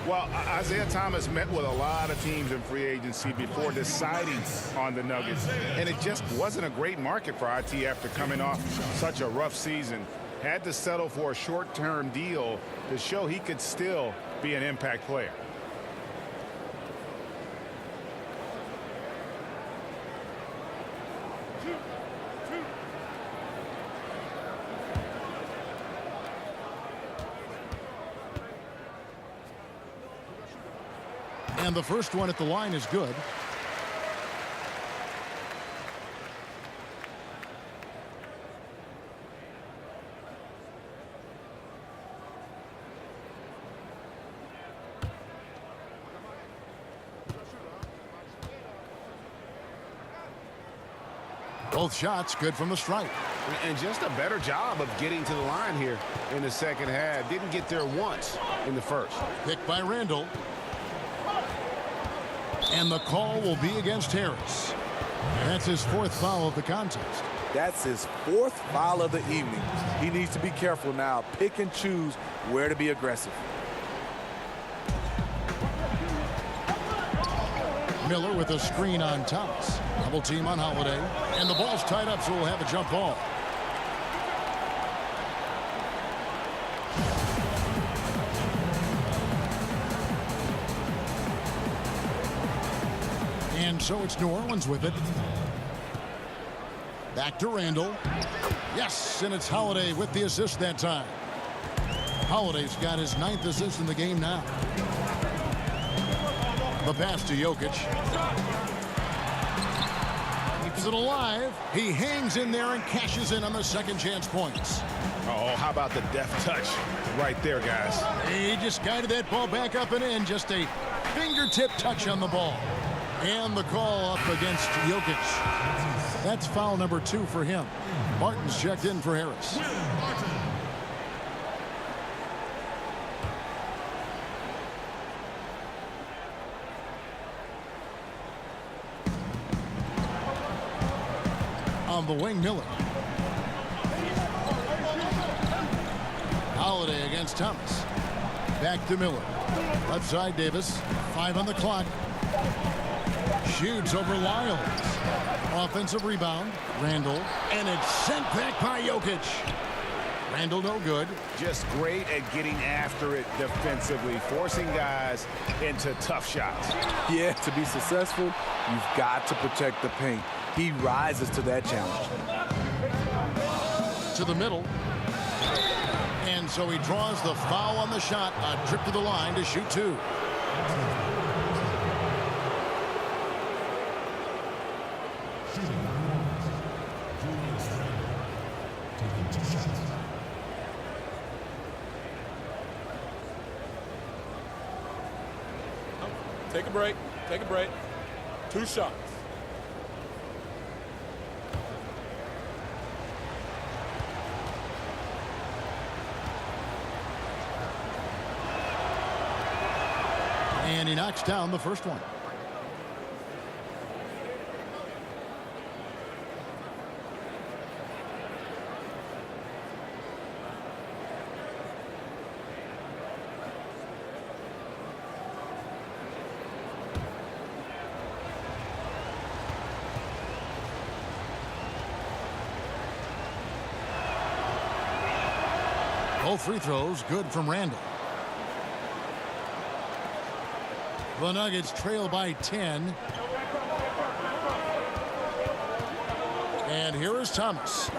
Well, Isaiah Thomas met with a lot of teams in free agency before deciding on the Nuggets, and it just wasn't a great market for IT after coming off such a rough season. Had to settle for a short-term deal to show he could still be an impact player. And the first one at the line is good. Both shots good from the stripe. And just a better job of getting to the line here in the second half. Didn't get there once in the first. Picked by Randall. And the call will be against Harris. That's his 4th foul of the contest. That's his 4th foul of the evening. He needs to be careful now. Pick and choose where to be aggressive. Miller with a screen on Thomas. Double team on Holiday. And the ball's tied up, so we'll have a jump ball. And so it's New Orleans with it. Back to Randall. Yes, and it's Holiday with the assist that time. Holiday's got his 9th assist in the game now. The pass to Jokic. Keeps it alive. He hangs in there and cashes in on the second chance points. Oh, how about the deft touch right there, guys? He just guided that ball back up and in. Just a fingertip touch on the ball. And the call up against Jokic. That's foul number 2 for him. Martin's checked in for Harris. On the wing, Miller. Holiday against Thomas. Back to Miller. Left side, Davis. 5 on the clock. Shoots over Lyles. Offensive rebound. Randall. And it's sent back by Jokic. Randall no good. Just great at getting after it defensively, forcing guys into tough shots. Yeah, to be successful, you've got to protect the paint. He rises to that challenge. To the middle. And so he draws the foul on the shot. A trip to the line to shoot 2. Take a break. Take a break. 2 shots. And he knocks down the first one. Both free throws good from Randall. The Nuggets trail by 10. And here is Thomas.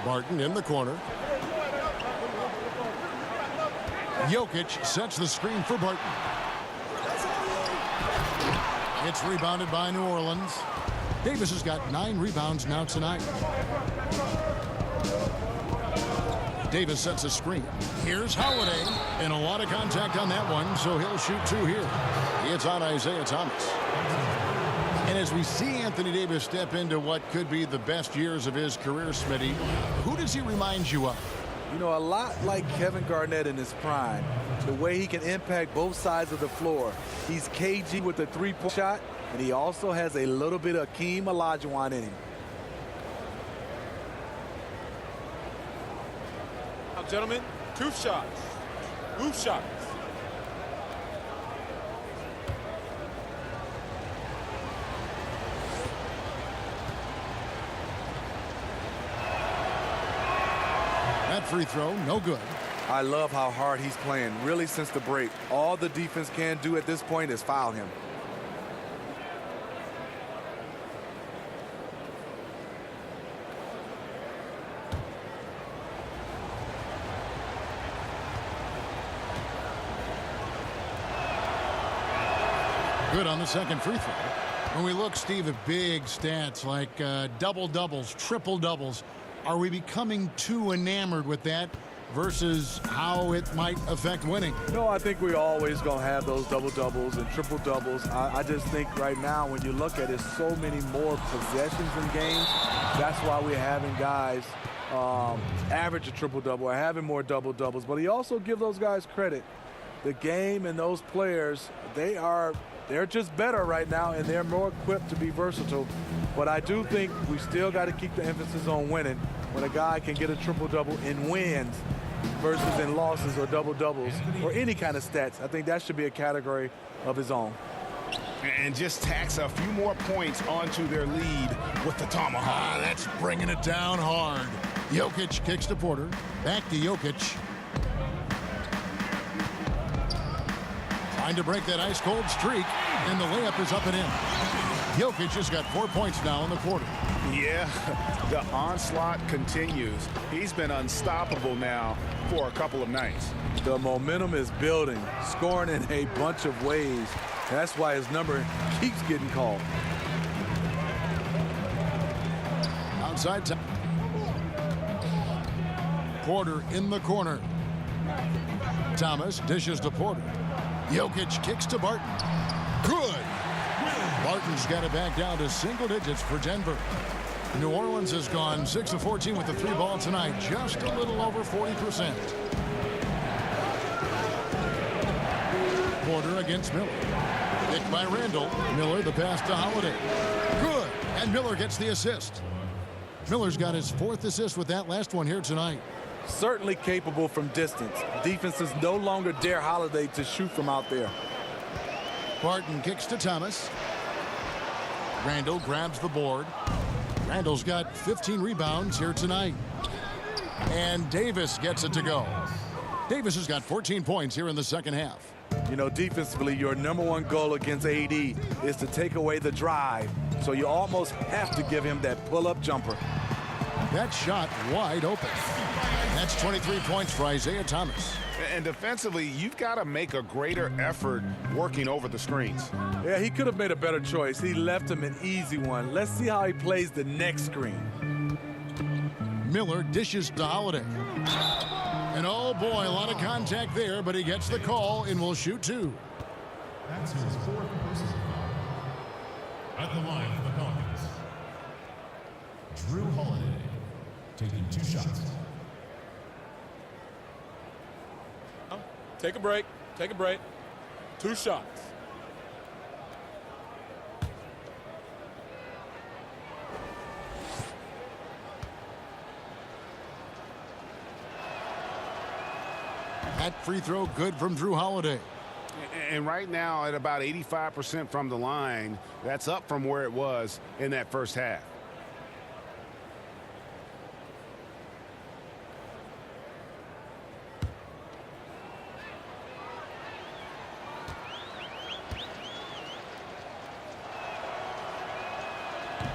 Barton in the corner. Jokic sets the screen for Barton. It's rebounded by New Orleans. Davis has got 9 rebounds now tonight. Davis sets a screen. Here's Holiday. And a lot of contact on that one, so he'll shoot 2 here. It's on Isaiah Thomas. And as we see Anthony Davis step into what could be the best years of his career, Smitty, who does he remind you of? You know, a lot like Kevin Garnett in his prime. The way he can impact both sides of the floor. He's cagey with the 3-point shot, and he also has a little bit of Hakeem Olajuwon in him. Now, gentlemen, 2 shots. 2 shots. That free throw, no good. I love how hard he's playing, really, since the break. All the defense can do at this point is foul him. Good on the second free throw. When we look, Steve, at big stats like double-doubles, triple-doubles, are we becoming too enamored with that versus how it might affect winning? No, I think we're always going to have those double-doubles and triple-doubles. I just think right now when you look at it, so many more possessions in games. That's why we're having guys average a triple-double or having more double-doubles. But he also give those guys credit. The game and those players, they're just better right now, and they're more equipped to be versatile. But I do think we still got to keep the emphasis on winning. When a guy can get a triple-double in wins versus in losses or double-doubles or any kind of stats, I think that should be a category of his own. And just tacks a few more points onto their lead with the tomahawk. That's bringing it down hard. Jokic kicks to Porter. Back to Jokic. Trying to break that ice-cold streak, and the layup is up and in. Jokic has got 4 points now in the quarter. Yeah, the onslaught continues. He's been unstoppable now for a couple of nights. The momentum is building, scoring in a bunch of ways. That's why his number keeps getting called. Outside time. Porter in the corner. Thomas dishes to Porter. Jokic kicks to Barton. Good. Barton's got it back down to single digits for Denver. New Orleans has gone 6 of 14 with the 3-ball tonight, just a little over 40%. Porter against Miller. Picked by Randall. Miller, the pass to Holiday. Good. And Miller gets the assist. Miller's got his 4th assist with that last one here tonight. Certainly capable from distance. Defenses no longer dare Holiday to shoot from out there. Barton kicks to Thomas. Randall grabs the board. Randall's got 15 rebounds here tonight. And Davis gets it to go. Davis has got 14 points here in the second half. You know, defensively, your #1 goal against AD is to take away the drive. So you almost have to give him that pull-up jumper. That shot wide open. That's 23 points for Isaiah Thomas. And defensively, you've got to make a greater effort working over the screens. Yeah, he could have made a better choice. He left him an easy one. Let's see how he plays the next screen. Miller dishes to Holiday. And oh boy, a lot of contact there, but he gets the call and will shoot 2. That's his 4th personal foul. At the line for the Pelicans, Jrue Holiday taking 2 shots. Take a break. Take a break. 2 shots. That free throw good from Jrue Holiday. And right now at about 85% from the line, that's up from where it was in that first half.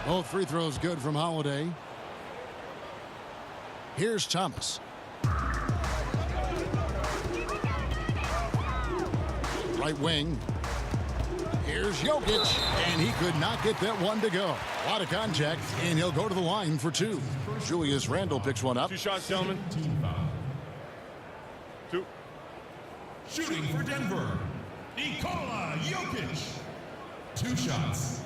Both free throws good from Holiday. Here's Thomas. Right wing. Here's Jokic, and he could not get that one to go. A lot of contact, and he'll go to the line for 2. Julius Randle picks one up. 2 shots, gentlemen. 2. Shooting for Denver, Nikola Jokic. 2 shots.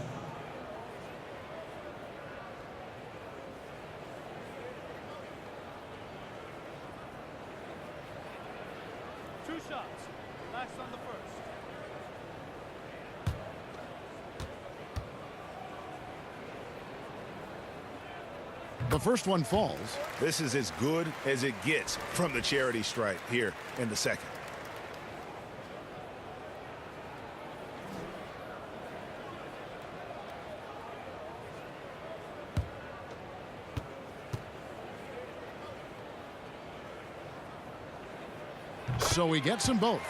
Last on the first. The first one falls. This is as good as it gets from the charity stripe here in the second. So he gets them both.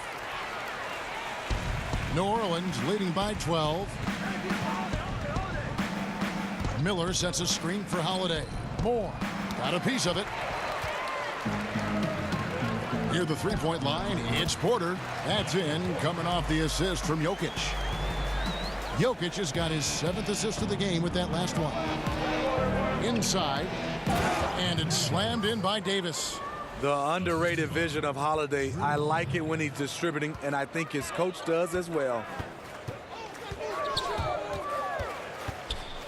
New Orleans leading by 12. Miller sets a screen for Holiday. Moore got a piece of it. Near the three-point line, it's Porter. That's in, coming off the assist from Jokic. Jokic has got his 7th assist of the game with that last one. Inside, and it's slammed in by Davis. The underrated vision of Holiday. I like it when he's distributing, and I think his coach does as well.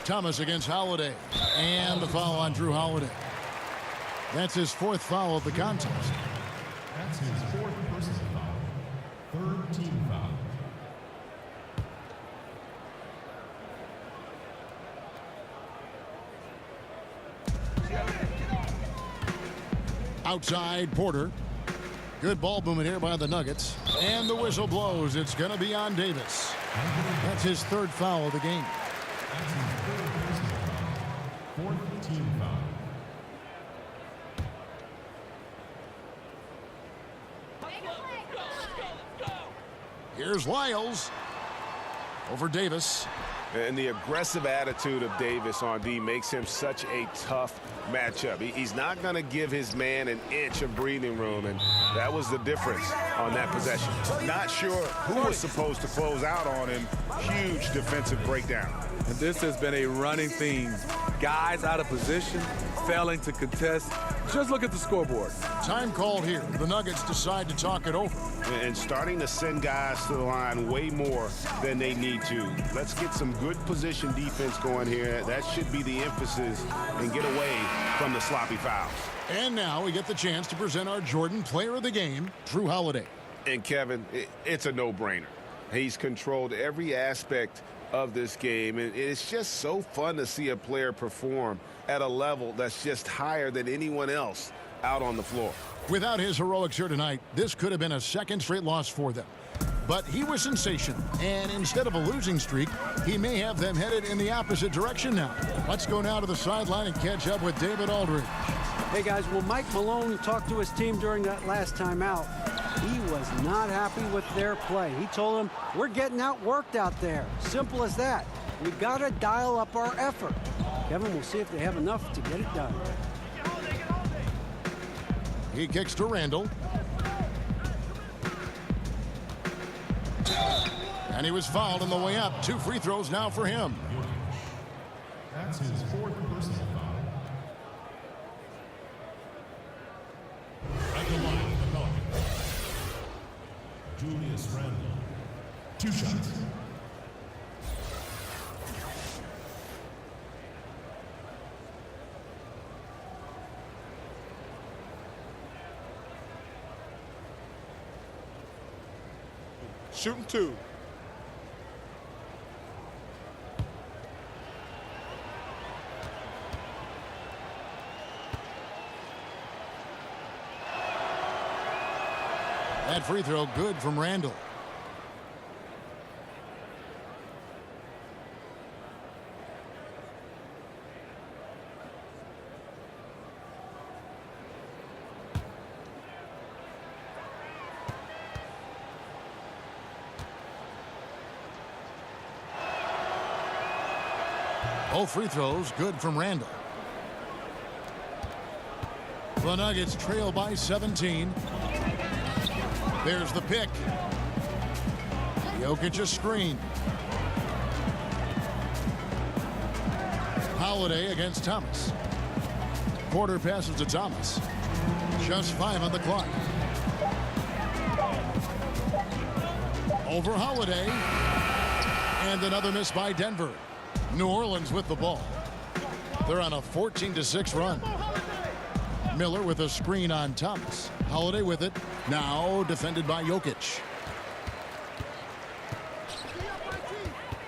Thomas against Holiday, and the foul on Jrue Holiday. That's his 4th foul of the contest. That's his 4th personal foul. 3rd team foul. Outside, Porter. Good ball movement here by the Nuggets. And the whistle blows. It's going to be on Davis. That's his 3rd foul of the game. That's his 3rd personal foul. 4th team foul. Here's Lyles over Davis. And the aggressive attitude of Davis on D makes him such a tough matchup. He's not going to give his man an inch of breathing room, and that was the difference on that possession. Not sure who was supposed to close out on him. Huge defensive breakdown. And this has been a running theme. Guys out of position, failing to contest. Just look at the scoreboard. Time called here. The Nuggets decide to talk it over. And starting to send guys to the line way more than they need to. Let's get some good position defense going here. That should be the emphasis, and get away from the sloppy fouls. And now we get the chance to present our Jordan Player of the Game, Jrue Holiday. And Kevin, it's a no-brainer. He's controlled every aspect of this game. And it's just so fun to see a player perform at a level that's just higher than anyone else out on the floor. Without his heroics here tonight, this could have been a second straight loss for them. But he was sensational, and instead of a losing streak, he may have them headed in the opposite direction now. Let's go now to the sideline and catch up with David Aldridge. Hey, guys, well, Mike Malone talked to his team during that last time out. He was not happy with their play. He told them, we're getting outworked out there. Simple as that. We got to dial up our effort. Kevin, we'll see if they have enough to get it done. He kicks to Randall. And he was fouled on the way up. 2 free throws now for him. That's his 4th personal foul. At the line for the Pelicans, Julius Randle. 2 shots. Shooting 2. That free throw good from Randall. Both free throws good from Randall. The Nuggets trail by 17. There's the pick. Jokic a screen. Holiday against Thomas. Porter passes to Thomas. Just 5 on the clock. Over Holiday. And another miss by Denver. New Orleans with the ball. They're on a 14-6 run. Miller with a screen on Thomas. Holiday with it. Now defended by Jokic.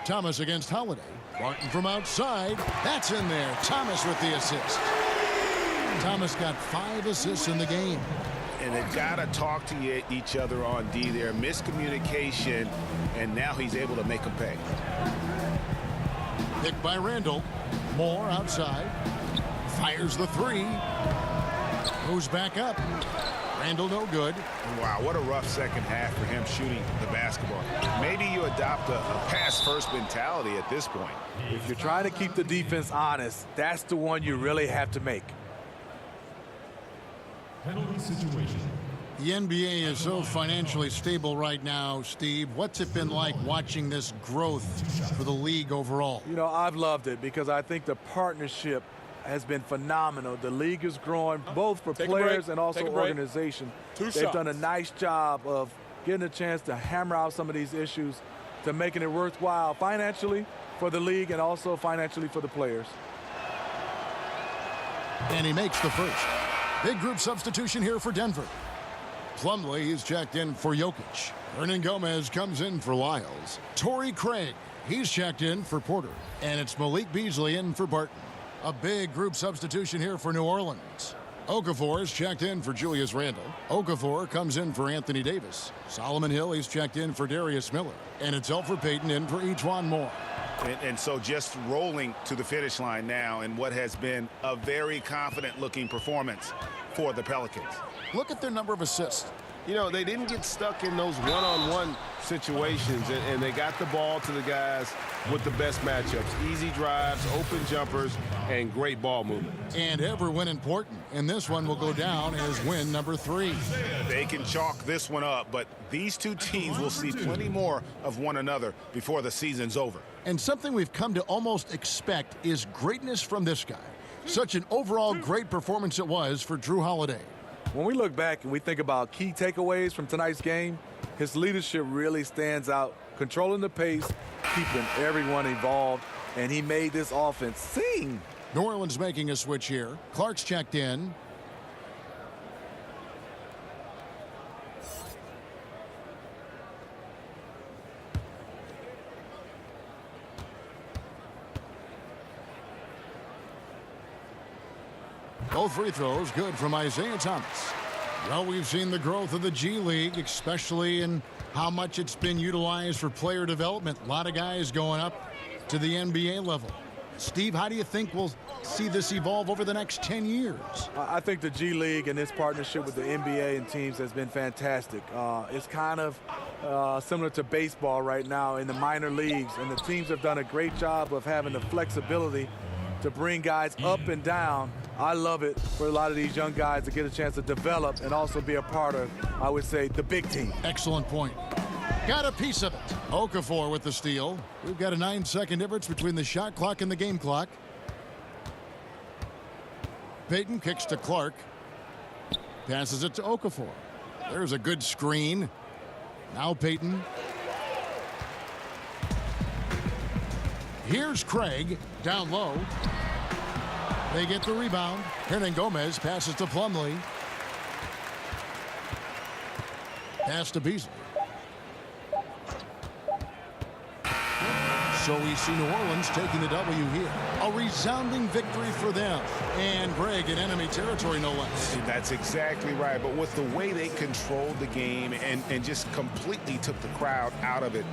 Thomas against Holiday. Martin from outside. That's in there. Thomas with the assist. Thomas got 5 assists in the game. And they've got to talk to each other on D there. Miscommunication, and now he's able to make them pay. Picked by Randall. Moore outside. Fires the 3. Goes back up. Randall no good. Wow, what a rough second half for him shooting the basketball. Maybe you adopt a pass-first mentality at this point. If you're trying to keep the defense honest, that's the one you really have to make. Penalty situation. The NBA is so financially stable right now, Steve. What's it been like watching this growth for the league overall? You know, I've loved it because I think the partnership has been phenomenal. The league is growing both for players and also organization. They've done a nice job of getting a chance to hammer out some of these issues to making it worthwhile financially for the league and also financially for the players. And he makes the first. Big group substitution here for Denver. Plumlee is checked in for Jokic. Hernan Gomez comes in for Lyles. Torrey Craig, he's checked in for Porter. And it's Malik Beasley in for Barton. A big group substitution here for New Orleans. Okafor is checked in for Julius Randle. Okafor comes in for Anthony Davis. Solomon Hill, he's checked in for Darius Miller. And it's Elfrid Payton in for Ejuan Moore. And so just rolling to the finish line now in what has been a very confident-looking performance for the Pelicans. Look at their number of assists. You know, they didn't get stuck in those one-on-one situations, and they got the ball to the guys with the best matchups. Easy drives, open jumpers, and great ball movement. And every win important. And this one will go down as win number 3. They can chalk this one up, but these two teams will see plenty more of one another before the season's over. And something we've come to almost expect is greatness from this guy. Such an overall great performance it was for Jrue Holiday. When we look back and we think about key takeaways from tonight's game, his leadership really stands out, controlling the pace, keeping everyone involved, and he made this offense sing. New Orleans making a switch here. Clark's checked in. Both free throws good from Isaiah Thomas. Well, we've seen the growth of the G League, especially in how much it's been utilized for player development. A lot of guys going up to the NBA level. Steve, how do you think we'll see this evolve over the next 10 years? I think the G League and its partnership with the NBA and teams has been fantastic. It's kind of similar to baseball right now in the minor leagues, and the teams have done a great job of having the flexibility to bring guys up and down. I love it for a lot of these young guys to get a chance to develop and also be a part of, I would say, the big team. Excellent point. Got a piece of it. Okafor with the steal. We've got a 9-second difference between the shot clock and the game clock. Payton kicks to Clark. Passes it to Okafor. There's a good screen. Now Payton. Here's Craig down low. They get the rebound. Hernangomez passes to Plumlee. Pass to Beasley. So we see New Orleans taking the W here. A resounding victory for them. And Greg in enemy territory, no less. That's exactly right. But with the way they controlled the game and just completely took the crowd out of it,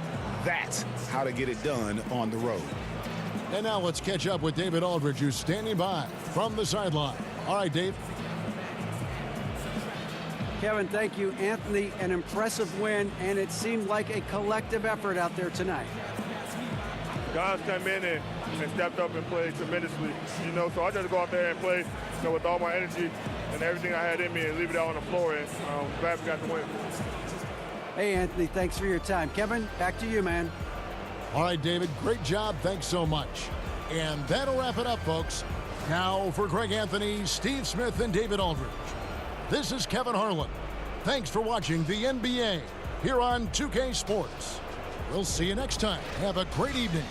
that's how to get it done on the road. And now let's catch up with David Aldridge, who's standing by from the sideline. All right, Dave. Kevin, thank you. Anthony, an impressive win, and it seemed like a collective effort out there tonight. Guys come in and stepped up and played tremendously, so I just go out there and play, with all my energy and everything I had in me and leave it out on the floor, and I'm glad we got the win. Hey, Anthony, thanks for your time. Kevin, back to you, man. All right, David, great job. Thanks so much. And that'll wrap it up, folks. Now for Greg Anthony, Steve Smith, and David Aldridge. This is Kevin Harlan. Thanks for watching the NBA here on 2K Sports. We'll see you next time. Have a great evening.